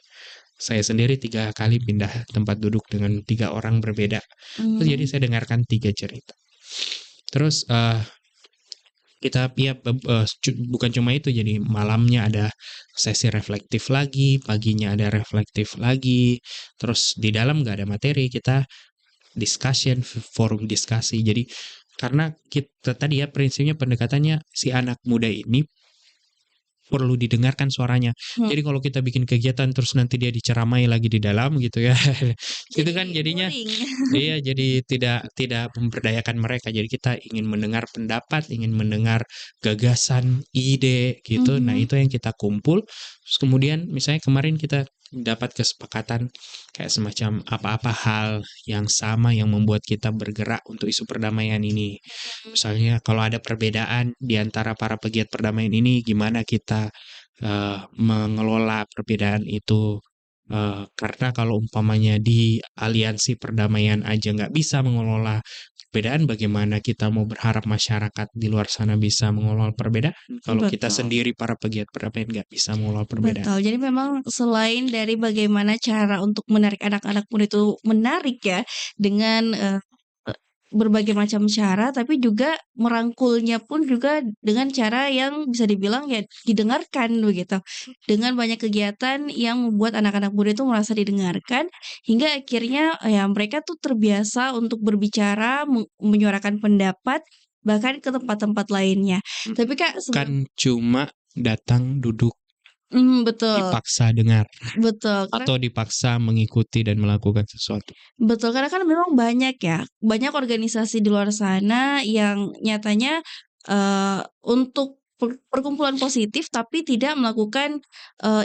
Saya sendiri 3 kali pindah tempat duduk dengan 3 orang berbeda. Terus jadi mhm, saya dengarkan 3 cerita. Terus kita ya bukan cuma itu, jadi malamnya ada sesi reflektif lagi, paginya ada reflektif lagi. Terus di dalam nggak ada materi, kita discussion, forum diskusi. Jadi karena kita tadi ya prinsipnya pendekatannya si anak muda ini perlu didengarkan suaranya. mhm. Jadi kalau kita bikin kegiatan terus nanti dia diceramai lagi di dalam gitu ya, itu kan Jadi jadinya boring. iya, jadi tidak tidak memberdayakan mereka. Jadi kita ingin mendengar pendapat, ingin mendengar gagasan, ide gitu. Nah, Mhm, itu yang kita kumpul. Terus kemudian misalnya kemarin kita dapat kesepakatan kayak semacam apa-apa hal yang sama yang membuat kita bergerak untuk isu perdamaian ini. mhm, Misalnya kalau ada perbedaan di antara para pegiat perdamaian ini, gimana kita mengelola perbedaan itu. Karena kalau umpamanya di aliansi perdamaian aja nggak bisa mengelola perbedaan, bagaimana kita mau berharap masyarakat di luar sana bisa mengelola perbedaan? Kalau kita betul. sendiri para pegiat perdamaian nggak bisa mengelola perbedaan. Betul, jadi memang selain dari bagaimana cara untuk menarik anak-anak muda itu menarik ya, dengan, berbagai macam cara, tapi juga merangkulnya pun juga dengan cara yang bisa dibilang ya didengarkan begitu. Dengan banyak kegiatan yang membuat anak-anak muda itu merasa didengarkan, hingga akhirnya, ya mereka tuh terbiasa untuk berbicara, menyuarakan pendapat, bahkan ke tempat-tempat lainnya. Tapi Kak, Bukan cuma datang duduk, betul. dipaksa dengar, Betul, karena atau dipaksa mengikuti dan melakukan sesuatu. betul, karena kan memang banyak ya, banyak organisasi di luar sana yang nyatanya, untuk perkumpulan positif tapi tidak melakukan,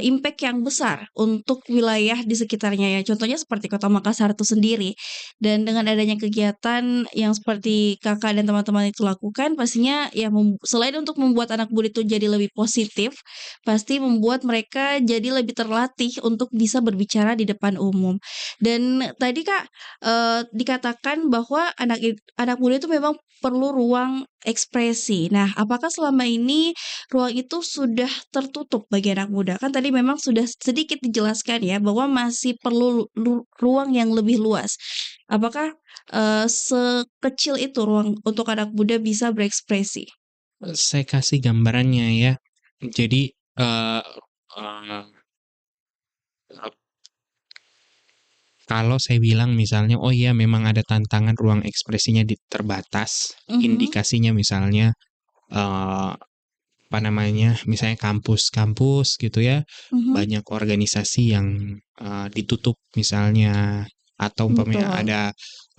impact yang besar untuk wilayah di sekitarnya ya. Contohnya seperti Kota Makassar itu sendiri. Dan dengan adanya kegiatan yang seperti Kakak dan teman-teman itu lakukan, pastinya ya selain untuk membuat anak muda itu jadi lebih positif, pasti membuat mereka jadi lebih terlatih untuk bisa berbicara di depan umum. Dan tadi Kak, dikatakan bahwa anak muda itu memang perlu ruang ekspresi. Nah, apakah selama ini ruang itu sudah tertutup bagi anak muda? Kan tadi memang sudah sedikit dijelaskan ya bahwa masih perlu ruang yang lebih luas. Apakah, sekecil itu ruang untuk anak muda bisa berekspresi? Saya kasih gambarannya ya. Jadi, eee eee, kalau saya bilang misalnya, "Oh iya memang ada tantangan ruang ekspresinya terbatas," Mhm, indikasinya misalnya, eee, apa namanya, misalnya kampus-kampus gitu ya, mhm, banyak organisasi yang, ditutup misalnya, atau umpamanya betul.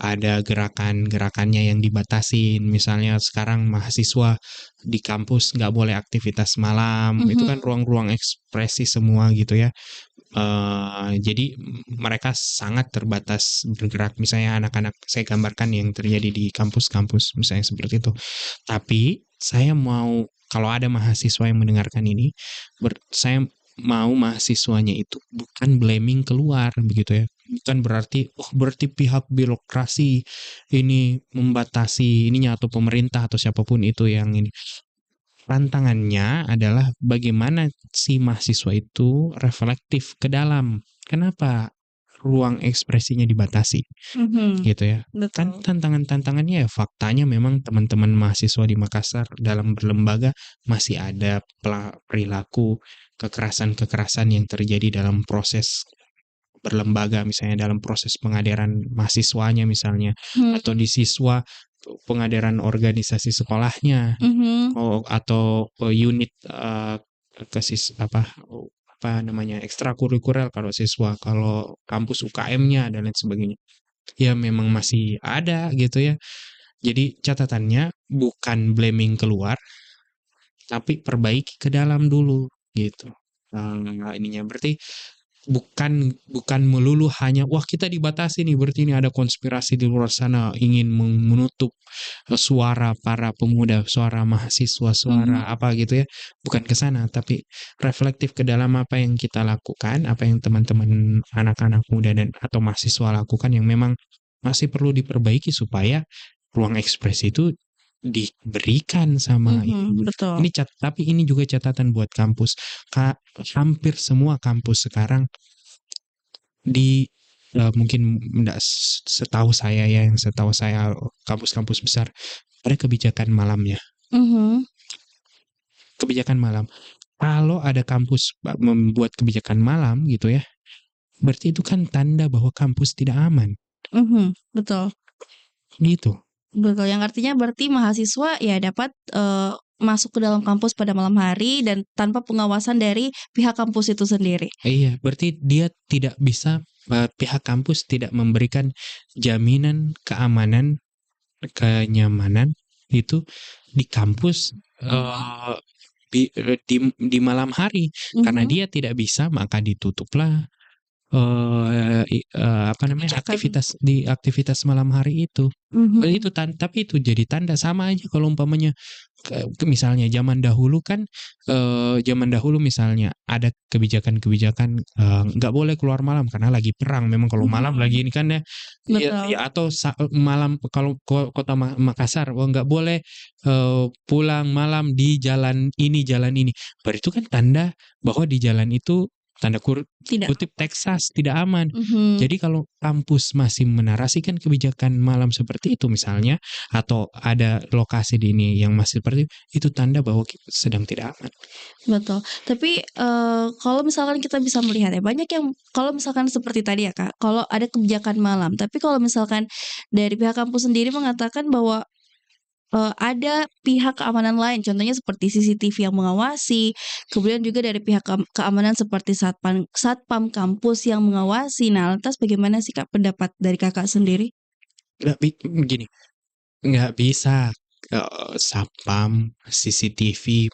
ada gerakan-gerakannya yang dibatasin. Misalnya sekarang mahasiswa di kampus nggak boleh aktivitas malam, itu kan Mhm, ruang-ruang ekspresi semua gitu ya. Jadi mereka sangat terbatas bergerak. Misalnya anak-anak saya gambarkan yang terjadi di kampus-kampus misalnya seperti itu. Tapi saya mau kalau ada mahasiswa yang mendengarkan ini, saya mau mahasiswanya itu bukan blaming keluar begitu ya. Bukan berarti oh berarti pihak birokrasi ini membatasi ininya atau pemerintah atau siapapun itu yang ini. Tantangannya adalah bagaimana si mahasiswa itu reflektif ke dalam. Kenapa ruang ekspresinya dibatasi mhm, gitu ya. Kan betul. tantangan-tantangannya ya faktanya memang teman-teman mahasiswa di Makassar dalam berlembaga masih ada perilaku kekerasan-kekerasan yang terjadi dalam proses berlembaga, misalnya dalam proses pengadaran mahasiswanya misalnya, atau Mhm, di siswa pengadaran organisasi sekolahnya, mhm, atau unit apa namanya ekstrakurikuler kalau siswa, kalau kampus UKM-nya dan lain sebagainya. Ya memang masih ada gitu ya. Jadi catatannya bukan blaming keluar, tapi perbaiki ke dalam dulu gitu. Ininya berarti bukan bukan melulu hanya wah kita dibatasi nih berarti ini ada konspirasi di luar sana ingin menutup suara para pemuda, suara mahasiswa, suara mhm, apa gitu ya. Bukan ke sana, tapi reflektif ke dalam apa yang kita lakukan, apa yang teman-teman anak-anak muda dan atau mahasiswa lakukan yang memang masih perlu diperbaiki supaya ruang ekspresi itu diberikan sama mhm, betul. ini tapi ini juga catatan buat kampus. Hampir semua kampus sekarang di mungkin enggak setahu saya ya, yang setahu saya kampus-kampus besar ada kebijakan malamnya. Mhm, Kebijakan malam. Kalau ada kampus membuat kebijakan malam gitu ya, berarti itu kan tanda bahwa kampus tidak aman. mhm, betul. Gitu. Betul, yang artinya berarti mahasiswa ya dapat, masuk ke dalam kampus pada malam hari dan tanpa pengawasan dari pihak kampus itu sendiri. Iya, berarti dia tidak bisa pihak kampus tidak memberikan jaminan keamanan, kenyamanan itu di kampus Mhm, di malam hari. Karena mhm, dia tidak bisa, maka ditutuplah apa namanya kebijakan. aktivitas malam hari itu. Mhm, Itu tapi itu jadi tanda sama aja kalau umpamanya misalnya zaman dahulu misalnya ada kebijakan-kebijakan nggak boleh keluar malam karena lagi perang. Memang kalau malam lagi mhm, ini kan ya, ya, betul. ya atau malam kalau kota Makassar, oh nggak boleh pulang malam di jalan ini. Berarti itu kan tanda bahwa di jalan itu tanda Tidak kutip aman. Texas tidak aman. Mhm, Jadi kalau kampus masih menarasikan kebijakan malam seperti itu misalnya, atau ada lokasi di ini yang masih seperti itu tanda bahwa sedang tidak aman. betul. Tapi, kalau misalkan kita bisa melihat ya, banyak yang kalau misalkan seperti tadi ya, Kak, kalau ada kebijakan malam, tapi kalau misalkan dari pihak kampus sendiri mengatakan bahwa ada pihak keamanan lain, contohnya seperti CCTV yang mengawasi, kemudian juga dari pihak keamanan seperti satpam kampus yang mengawasi. Nah, lantas bagaimana sih, Kak, pendapat dari Kakak sendiri? Nggak gini, nggak bisa Satpam, CCTV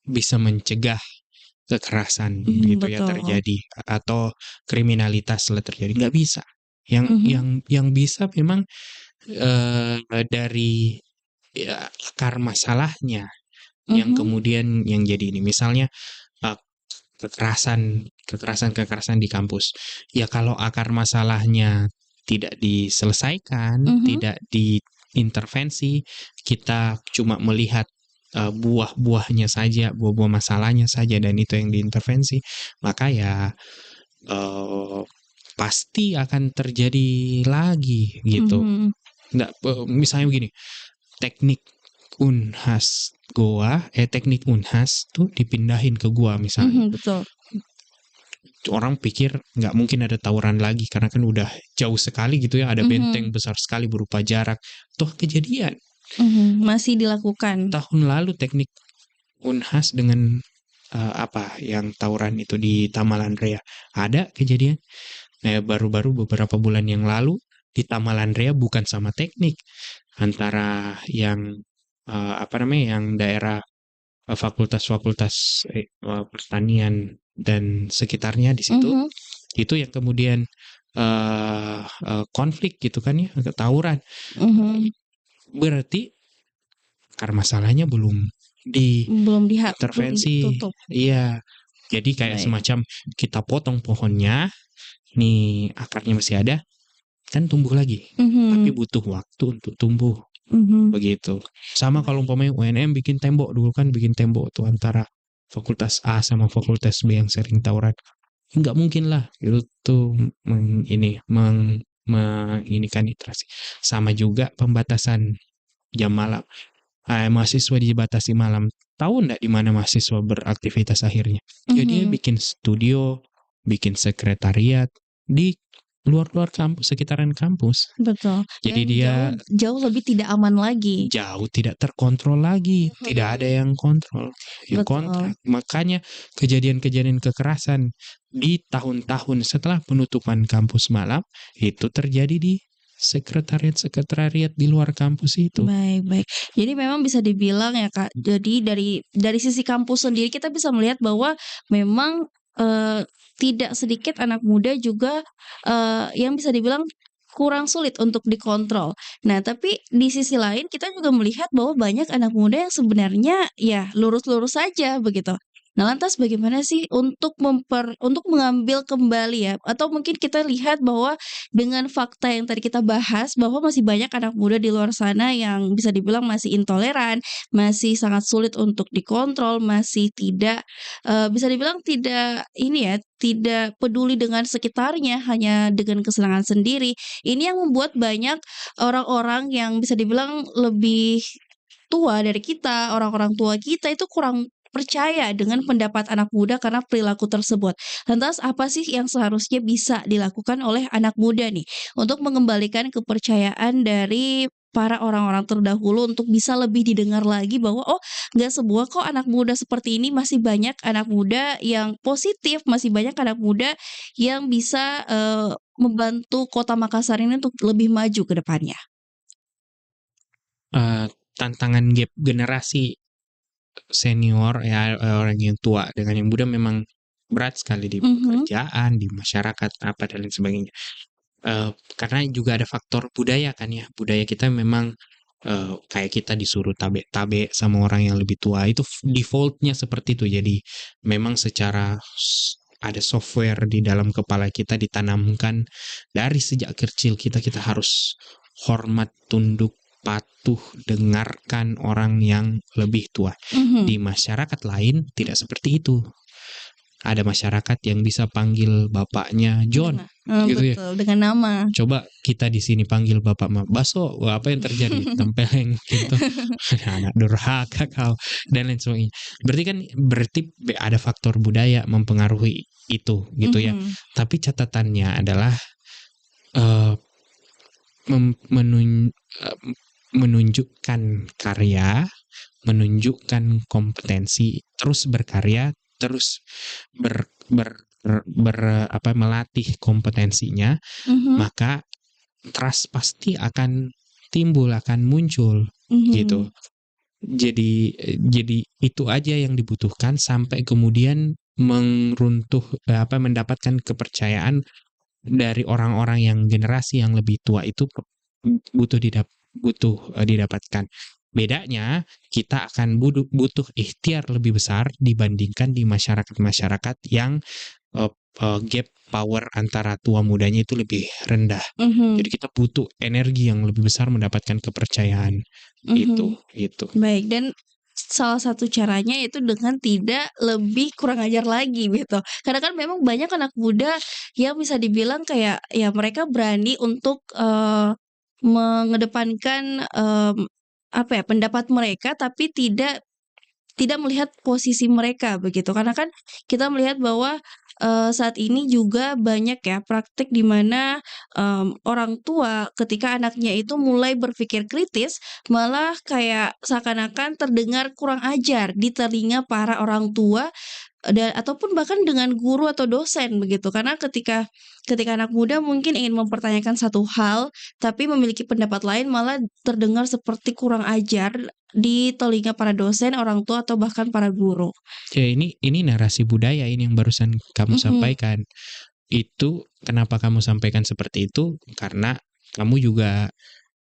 bisa mencegah kekerasan gitu ya Betul. terjadi atau kriminalitas lah terjadi, nggak bisa. Yang Mhm, yang yang bisa memang dari ya, akar masalahnya yang mhm, kemudian yang jadi ini misalnya uh, kekerasan di kampus. Ya kalau akar masalahnya tidak diselesaikan, mhm, tidak diintervensi, kita cuma melihat buah-buahnya saja, buah-buah masalahnya saja dan itu yang diintervensi, maka ya uh, pasti akan terjadi lagi gitu. Mhm. Nggak, misalnya begini, teknik teknik unhas tuh dipindahin ke gua misalnya. Betul. Orang pikir nggak mungkin ada tawuran lagi karena kan udah jauh sekali gitu ya, ada benteng Mhm. besar sekali berupa jarak. Toh kejadian Masih dilakukan. tahun lalu teknik unhas dengan yang tawuran itu di Tamalandrea. Ada kejadian. Baru-baru beberapa bulan yang lalu di Tamalandrea bukan sama teknik, antara yang yang daerah fakultas-fakultas pertanian dan sekitarnya di situ, Mhm. itu yang kemudian konflik gitu kan ya, tawuran. Mhm. Berarti akar masalahnya belum Belum diintervensi. ditutup. Iya. Jadi kayak Baik. semacam kita potong pohonnya, nih akarnya masih ada, kan tumbuh lagi. Tapi Mhm. butuh waktu untuk tumbuh. Mhm. Begitu. Sama kalau Baik. umpamanya UNM bikin tembok dulu kan, bikin tembok tuh antara fakultas A sama fakultas B yang sering tawuran. Nggak mungkin lah itu tuh menginikan interaksi. Sama juga pembatasan jam malam. Mahasiswa dibatasi malam. Tahu nggak di mana mahasiswa beraktivitas akhirnya? Ya dia Mhm. bikin studio, bikin sekretariat di luar-luar kampus, sekitaran kampus. Betul. Jadi Dan dia jauh lebih tidak aman lagi. jauh tidak terkontrol lagi, tidak ada Mhm. yang kontrol, yang Betul. kontrak. Makanya kejadian-kejadian kekerasan di tahun-tahun setelah penutupan kampus malam itu terjadi di sekretariat-sekretariat di luar kampus itu. Baik, baik. Jadi memang bisa dibilang ya Kak, jadi dari sisi kampus sendiri kita bisa melihat bahwa memang, tidak sedikit anak muda juga, yang bisa dibilang kurang sulit untuk dikontrol. Nah, tapi di sisi lain kita juga melihat bahwa banyak anak muda yang sebenarnya ya lurus-lurus saja begitu. Nah, lantas bagaimana sih untuk mengambil kembali ya atau mungkin kita lihat bahwa dengan fakta yang tadi kita bahas bahwa masih banyak anak muda di luar sana yang bisa dibilang masih intoleran, masih sangat sulit untuk dikontrol, masih tidak, bisa dibilang tidak ini ya, tidak peduli dengan sekitarnya, hanya dengan kesenangan sendiri. Ini yang membuat banyak orang-orang yang bisa dibilang lebih tua dari kita, orang-orang tua kita itu kurang percaya dengan pendapat anak muda karena perilaku tersebut. Lantas apa sih yang seharusnya bisa dilakukan oleh anak muda nih untuk mengembalikan kepercayaan dari para orang-orang terdahulu untuk bisa lebih didengar lagi bahwa oh nggak semua kok anak muda seperti ini, masih banyak anak muda yang positif, masih banyak anak muda yang bisa membantu kota Makassar ini untuk lebih maju ke depannya. Eh, Tantangan gap generasi senior ya, orang yang tua dengan yang muda memang berat sekali di Mhm. pekerjaan, di masyarakat apa dan lain sebagainya. Karena juga ada faktor budaya kan ya. Budaya kita memang kayak kita disuruh tabe-tabe sama orang yang lebih tua itu defaultnya seperti itu. Jadi memang secara ada software di dalam kepala kita ditanamkan dari sejak kecil kita harus hormat, tunduk, patuh, dengarkan orang yang lebih tua. Mhm. Di masyarakat lain tidak seperti itu. Ada masyarakat yang bisa panggil bapaknya John, gitu ya. Betul, dengan nama. Coba kita di sini panggil bapak Baso, wah, apa yang terjadi? Tempeleng gitu. Anak durhaka kau dan lain sebagainya. Berarti ada faktor budaya mempengaruhi itu gitu ya. Mhm. Tapi catatannya adalah eh, mem- menun- eh, menunjukkan karya, menunjukkan kompetensi, terus berkarya, terus ber, ber, melatih kompetensinya, Mhm. maka trust pasti akan timbul, akan muncul gitu. Mhm. Jadi itu aja yang dibutuhkan sampai kemudian mendapatkan kepercayaan dari orang-orang yang generasi yang lebih tua itu butuh didapatkan. Bedanya kita akan butuh ikhtiar lebih besar dibandingkan di masyarakat-masyarakat yang gap power antara tua mudanya itu lebih rendah. Jadi Mhm. kita butuh energi yang lebih besar mendapatkan kepercayaan Mhm. itu. Baik, dan salah satu caranya itu dengan tidak lebih kurang ajar lagi gitu. Karena kan memang banyak anak muda yang bisa dibilang kayak ya mereka berani untuk, mengedepankan, apa ya, pendapat mereka tapi tidak melihat posisi mereka begitu. Karena kan kita melihat bahwa, saat ini juga banyak ya praktik di mana, orang tua ketika anaknya itu mulai berpikir kritis, malah kayak seakan-akan terdengar kurang ajar di telinga para orang tua, ataupun bahkan dengan guru atau dosen begitu. Karena ketika anak muda mungkin ingin mempertanyakan satu hal, tapi memiliki pendapat lain malah terdengar seperti kurang ajar di telinga para dosen, orang tua, atau bahkan para guru. Ya ini narasi budaya ini yang barusan kamu Mhm, sampaikan. Itu kenapa kamu sampaikan seperti itu? Karena kamu juga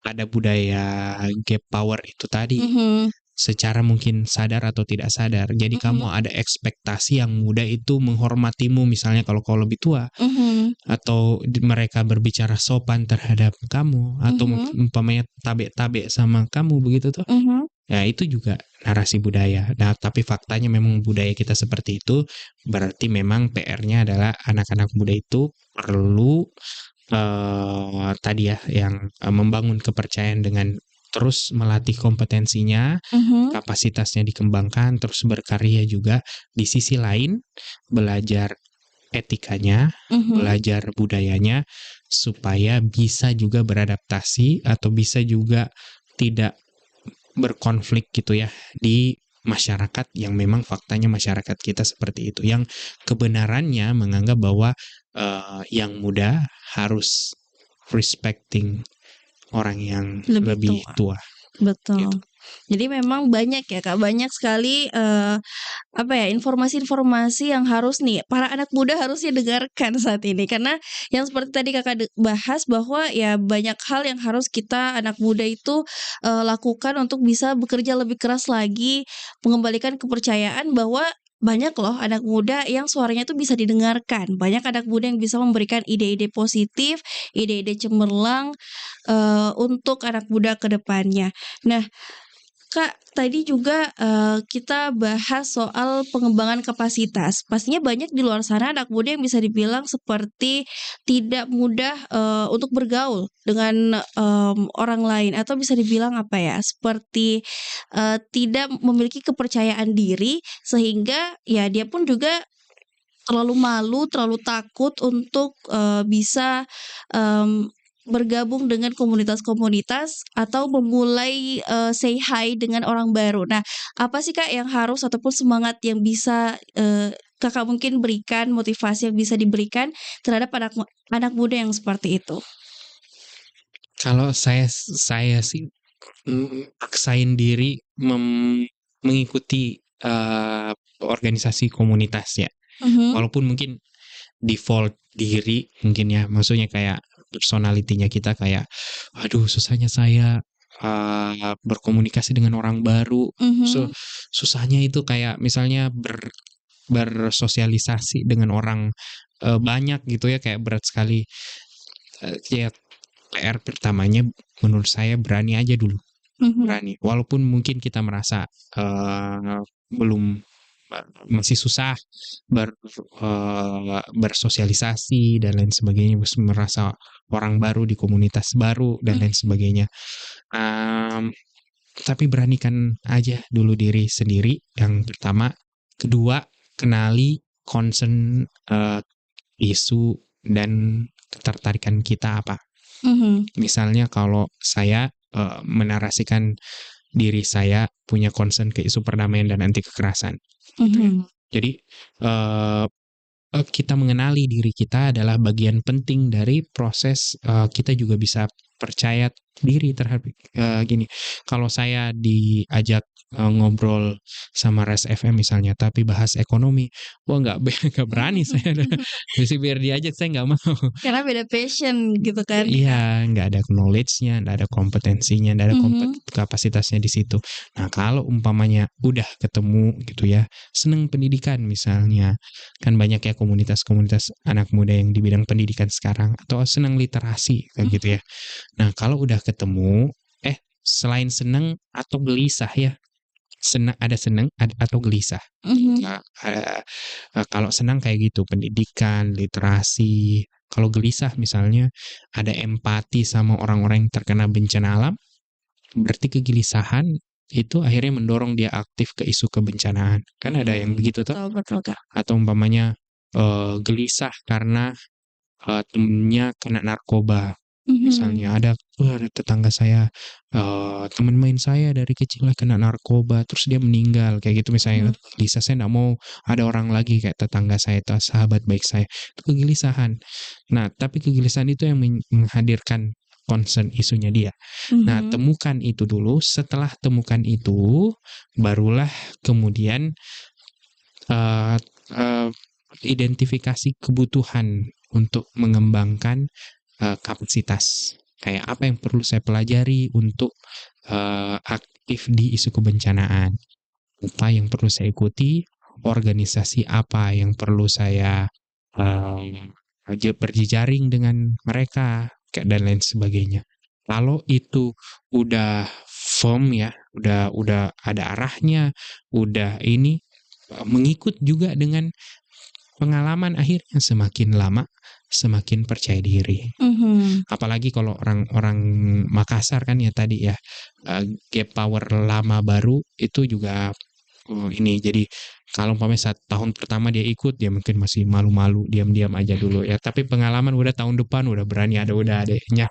ada budaya gap power itu tadi. mhm, Secara mungkin sadar atau tidak sadar. Jadi mhm, kamu ada ekspektasi yang muda itu menghormatimu misalnya kalau kau lebih tua, mhm, atau mereka berbicara sopan terhadap kamu, atau mhm, umpamanya tabe-tabe sama kamu begitu tuh. mhm, Ya itu juga narasi budaya. Nah, tapi faktanya memang budaya kita seperti itu, berarti memang PR-nya adalah anak-anak muda itu perlu tadi ya yang membangun kepercayaan dengan terus melatih kompetensinya, mhm, kapasitasnya dikembangkan, terus berkarya juga. Di sisi lain, belajar etikanya, mhm, belajar budayanya, supaya bisa juga beradaptasi atau bisa juga tidak berkonflik gitu ya di masyarakat yang memang faktanya masyarakat kita seperti itu. Yang kebenarannya menganggap bahwa yang muda harus respecting orang yang lebih lebih tua, tua gitu. betul. Jadi memang banyak ya Kak, banyak sekali, apa ya, informasi-informasi yang harus nih para anak muda harusnya dengarkan saat ini. Karena yang seperti tadi Kakak bahas bahwa ya banyak hal yang harus kita anak muda itu, lakukan untuk bisa bekerja lebih keras lagi, mengembalikan kepercayaan bahwa banyak loh anak muda yang suaranya itu bisa didengarkan. Banyak anak muda yang bisa memberikan ide-ide positif, ide-ide cemerlang, untuk anak muda ke depannya. Nah Kak, tadi juga, kita bahas soal pengembangan kapasitas. Pastinya banyak di luar sana anak muda yang bisa dibilang seperti tidak mudah, untuk bergaul dengan, orang lain atau bisa dibilang apa ya, seperti, tidak memiliki kepercayaan diri sehingga ya dia pun juga terlalu malu, terlalu takut untuk, bisa, mmm, bergabung dengan komunitas-komunitas atau memulai, say hi dengan orang baru. Nah, apa sih Kak yang harus ataupun semangat yang bisa, Kakak mungkin berikan, motivasi yang bisa diberikan terhadap anak muda yang seperti itu? Kalau saya sih paksain diri mengikuti organisasi komunitas ya. Mhm, Walaupun mungkin default diri mungkin ya, maksudnya kayak personalitinya kita kayak, aduh susahnya saya berkomunikasi dengan orang baru, mhm, susahnya itu kayak misalnya bersosialisasi dengan orang banyak gitu ya, kayak berat sekali. Ya PR pertamanya menurut saya berani aja dulu, mhm, berani. Walaupun mungkin kita merasa belum masih susah bersosialisasi dan lain sebagainya, merasa orang baru di komunitas baru dan lain mhm, sebagainya. Um, tapi beranikan aja dulu diri sendiri yang pertama. Kedua, kenali concern isu dan ketertarikan kita apa. mhm, Misalnya kalau saya menarasikan diri saya punya concern ke isu perdamaian dan anti kekerasan gitu ya. mhm, Jadi eh, kita mengenali diri kita adalah bagian penting dari proses kita juga bisa percaya diri terhadap gini. Kalau saya diajak ngobrol sama Res FM misalnya, tapi bahas ekonomi, wah nggak berani saya. mhm. Mesti biar diajak saya nggak mau. Karena beda passion gitu kan Iya, Kak? nggak ada knowledge-nya, nggak ada kompetensinya, nggak ada Mhm, kapasitasnya di situ. Nah, kalau umpamanya udah ketemu gitu ya, seneng pendidikan misalnya, kan banyak ya komunitas-komunitas anak muda yang di bidang pendidikan sekarang, atau seneng literasi kayak gitu mhm, ya. Nah, kalau udah ketemu, selain seneng atau gelisah ya, senang atau gelisah. Mhm. Kalau senang kayak gitu, pendidikan, literasi. Kalau gelisah misalnya ada empati sama orang-orang yang terkena bencana alam, berarti kegelisahan itu akhirnya mendorong dia aktif ke isu kebencanaan. Kan ada yang begitu tuh. Betul betul, Kak. Atau umpamanya gelisah karena temennya kena narkoba. Misalnya Mhm. ada tetangga saya, teman main saya dari kecil kena narkoba, terus dia meninggal kayak gitu misalnya. Mhm. Gelisah, saya nggak mau ada orang lagi kayak tetangga saya atau sahabat baik saya. Itu kegelisahan. Nah, tapi kegelisahan itu yang menghadirkan concern isunya dia. Nah, Mhm. temukan itu dulu. Setelah temukan itu, barulah kemudian uh, uh, identifikasi kebutuhan untuk mengembangkan kapasitas. Kayak apa yang perlu saya pelajari untuk aktif di isu kebencanaan. Apa yang perlu saya ikuti, organisasi apa yang perlu saya berjejaring dengan mereka, dan lain sebagainya. Kalau itu udah firm ya, udah ada arahnya, udah ini mengikut juga dengan pengalaman, akhirnya semakin lama semakin percaya diri. Mhm. Apalagi kalau orang-orang Makassar kan ya tadi ya, gap power lama baru itu juga ini. Jadi kalau umpamanya 1 tahun pertama dia ikut, dia mungkin masih malu-malu, diam-diam aja dulu ya. Tapi pengalaman udah tahun depan udah berani, udah adeknya,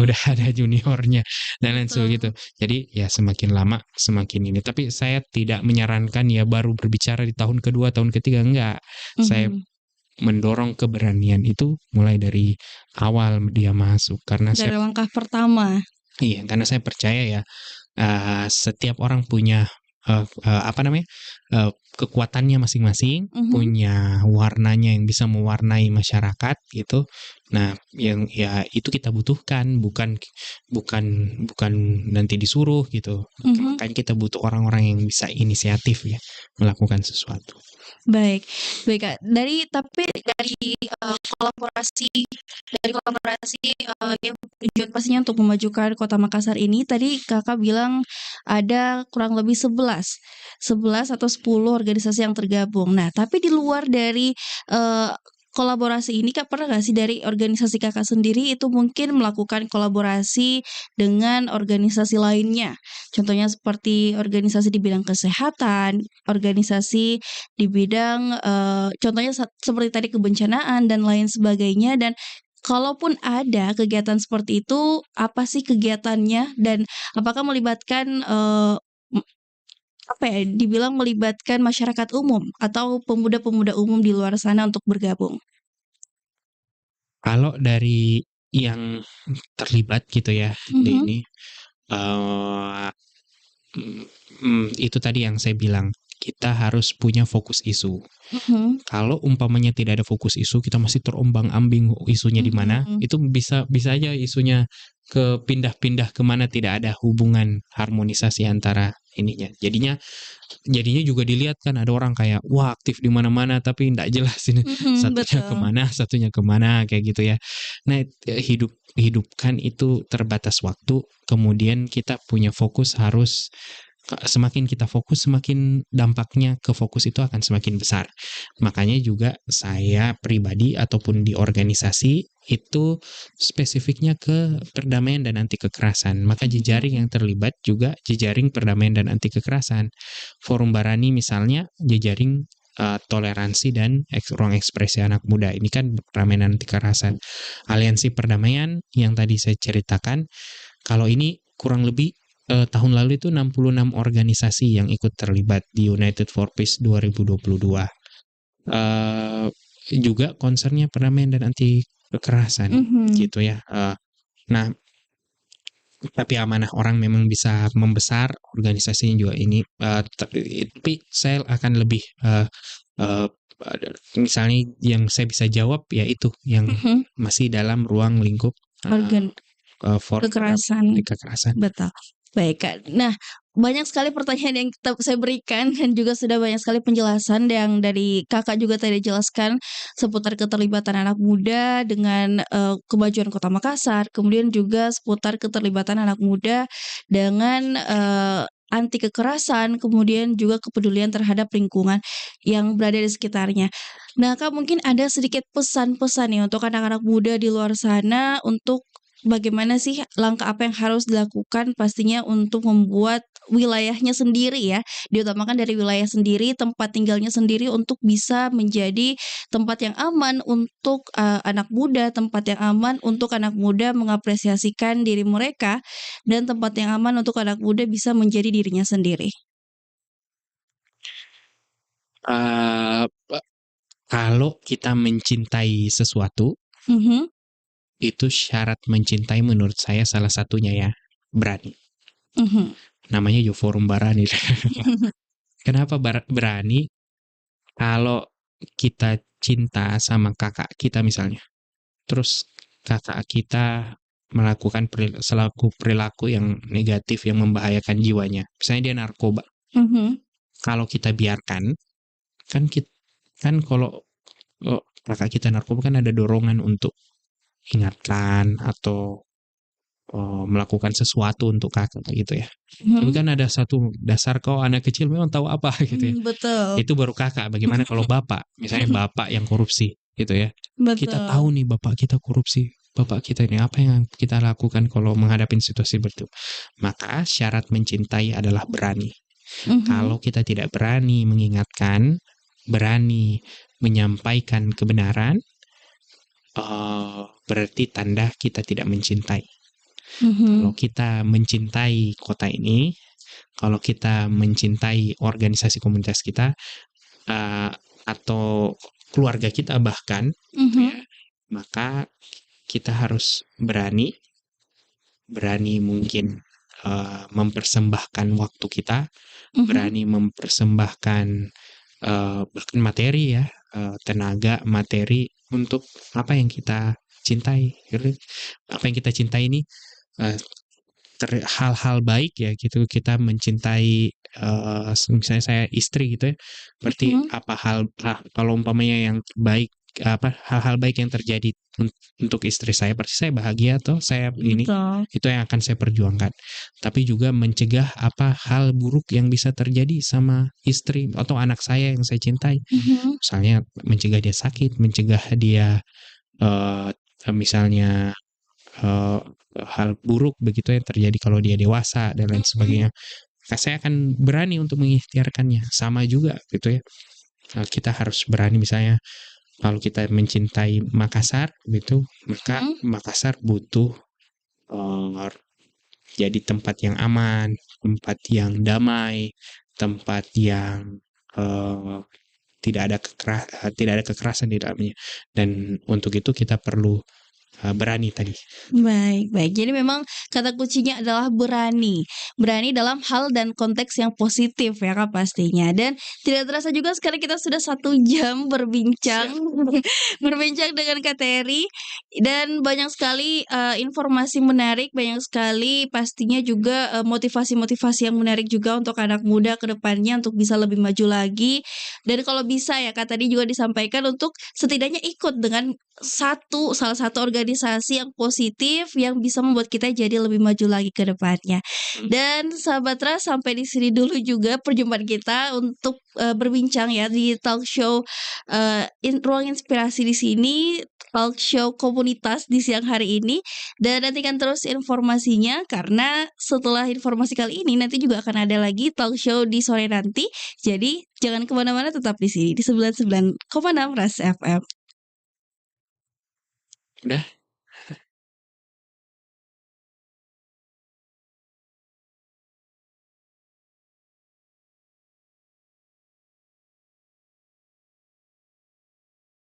udah ada juniornya dan lain sebagainya. Betul. Jadi ya semakin lama semakin ini. Tapi saya tidak menyarankan ya baru berbicara di tahun kedua, tahun ketiga, enggak. Saya Mhm. mendorong keberanian itu mulai dari awal dia masuk, karena Dari langkah pertama. saya percaya ya, setiap orang punya apa namanya, kekuatannya masing-masing, Mhm. punya warnanya yang bisa mewarnai masyarakat gitu. Nah, yang ya itu kita butuhkan, bukan bukan bukan nanti disuruh gitu. Mhm. Makanya kita butuh orang-orang yang bisa inisiatif ya melakukan sesuatu. Baik, baik, Kak. Tapi dari kolaborasi yang tujuan pastinya untuk memajukan Kota Makassar ini, tadi Kakak bilang ada kurang lebih 11 atau 10 organisasi yang tergabung. Nah, tapi di luar dari eee, kolaborasi ini, Kak, pernah nggak sih dari organisasi Kakak sendiri itu mungkin melakukan kolaborasi dengan organisasi lainnya? Contohnya seperti organisasi di bidang kesehatan, organisasi di bidang, contohnya seperti tadi kebencanaan dan lain sebagainya, dan kalaupun ada kegiatan seperti itu, apa sih kegiatannya dan apakah melibatkan, m apa ya, dibilang melibatkan masyarakat umum atau pemuda-pemuda umum di luar sana untuk bergabung? Kalau dari yang terlibat gitu ya di Mhm. ini, eee, itu tadi yang saya bilang, kita harus punya fokus isu. Mhm. Kalau umpamanya tidak ada fokus isu, kita masih terombang-ambing isunya di mana, Mhm. itu bisa bisa aja isunya ke pindah-pindah ke mana, tidak ada hubungan harmonisasi antara ininya. Jadinya juga dilihat kan ada orang kayak wah aktif di mana-mana tapi ndak jelas ini Mhm. Betul. satunya kemana kayak gitu ya. Nah, hidupkan itu terbatas waktu, kemudian kita punya fokus harus semakin kita fokus semakin dampaknya ke fokus itu akan semakin besar. Makanya juga saya pribadi ataupun di organisasi itu spesifiknya ke perdamaian dan anti kekerasan. Maka jejaring Mhm. yang terlibat juga jejaring perdamaian dan anti kekerasan. Forum Barani misalnya jejaring toleransi dan ruang ekspresi anak muda. Ini kan perdamaian anti kekerasan. Aliansi perdamaian yang tadi saya ceritakan, kalau ini kurang lebih tahun lalu itu 66 organisasi yang ikut terlibat di United for Peace 2022. Juga concernnya perdamaian dan anti kekerasan Mhm. gitu ya. Nah, tapi amanah orang memang bisa membesar, organisasinya juga ini. Tapi saya akan lebih uh, misalnya yang saya bisa jawab ya itu yang Mhm. masih dalam ruang lingkup Organ forum perdamaian anti kekerasan. kekerasan. Betul. Baik, Kak. Nah, banyak sekali pertanyaan yang saya berikan dan juga sudah banyak sekali penjelasan yang dari Kakak juga tadi jelaskan seputar keterlibatan anak muda dengan, kemajuan Kota Makassar, kemudian juga seputar keterlibatan anak muda dengan, anti kekerasan, kemudian juga kepedulian terhadap lingkungan yang berada di sekitarnya. Nah, Kak, mungkin ada sedikit pesan-pesan nih untuk anak-anak muda di luar sana untuk bagaimana sih langkah apa yang harus dilakukan pastinya untuk membuat wilayahnya sendiri ya, diutamakan dari wilayah sendiri, tempat tinggalnya sendiri untuk bisa menjadi tempat yang aman untuk, anak muda, tempat yang aman untuk anak muda mengapresiasikan diri mereka, dan tempat yang aman untuk anak muda bisa menjadi dirinya sendiri. Eee, kalau kita mencintai sesuatu, Mhm, itu syarat mencintai menurut saya salah satunya ya, berani. mhm. Namanya juga forum Barani. Kenapa berani? Kalau kita cinta sama kakak kita misalnya, terus kakak kita melakukan selaku perilaku yang negatif yang membahayakan jiwanya. Misalnya dia narkoba. Mhm, Kalau kita biarkan, kan kita, kan kalau kakak kita narkoba kan ada dorongan untuk ingatkan atau melakukan sesuatu untuk kakak gitu ya. Tapi mhm. kan ada satu dasar kau anak kecil memang tahu apa gitu ya. Betul. Itu baru kakak. Bagaimana kalau bapak? Misalnya bapak yang korupsi gitu ya. Kita tahu Betul. nih bapak kita korupsi. Bapak kita ini apa yang kita lakukan kalau menghadapi situasi seperti itu. Maka syarat mencintai adalah berani. Mhm, Kalau kita tidak berani mengingatkan, berani menyampaikan kebenaran, berarti tanda kita tidak mencintai. Kalau mhm, kita mencintai kota ini, kalau kita mencintai organisasi komunitas kita, uh, atau keluarga kita bahkan, gitu ya, mhm, maka kita harus berani, berani mungkin mempersembahkan waktu kita, mhm, berani mempersembahkan bahkan materi ya, tenaga, materi untuk apa yang kita cintai. Gitu. Apa yang kita cintai ini uh, hal-hal baik ya gitu kita mencintai misalnya saya istri gitu ya berarti mhm. apa kalau umpamanya yang baik apa hal-hal baik yang terjadi untuk istri saya berarti saya bahagia atau saya ini Betul. itu yang akan saya perjuangkan tapi juga mencegah apa hal buruk yang bisa terjadi sama istri atau anak saya yang saya cintai Mhm, misalnya mencegah dia sakit mencegah dia eh, misalnya eh, hal buruk begitu yang terjadi kalau dia dewasa dan lain mhm, sebagainya. Saya akan berani untuk mengikhtiarkannya. Sama juga gitu ya. Kita harus berani misalnya kalau kita mencintai Makassar gitu, maka mhm, Makassar butuh uh, jadi tempat yang aman, tempat yang damai, tempat yang uh, tidak ada kekerasan di dalamnya. Dan untuk itu kita perlu berani tadi. baik baik. Jadi memang kata kuncinya adalah berani. Berani dalam hal dan konteks yang positif ya Kak pastinya. Dan tidak terasa juga sekarang kita sudah 1 jam berbincang, Siap. berbincang dengan Kak Terry dan banyak sekali, informasi menarik, banyak sekali pastinya juga, motivasi-motivasi yang menarik juga untuk anak muda ke depannya untuk bisa lebih maju lagi. Dan kalau bisa ya Kak tadi juga disampaikan untuk setidaknya ikut dengan salah satu organisasi yang positif yang bisa membuat kita jadi lebih maju lagi ke depannya. Dan sahabat Trust sampai di sini dulu juga perjumpaan kita untuk, berbincang ya di talk show, ruang inspirasi di sini, talk show komunitas di siang hari ini. Dan nantikan terus informasinya karena setelah informasi kali ini nanti juga akan ada lagi talk show di sore nanti. Jadi jangan kemana mana tetap di sini di 99,6 Ras FM. Udah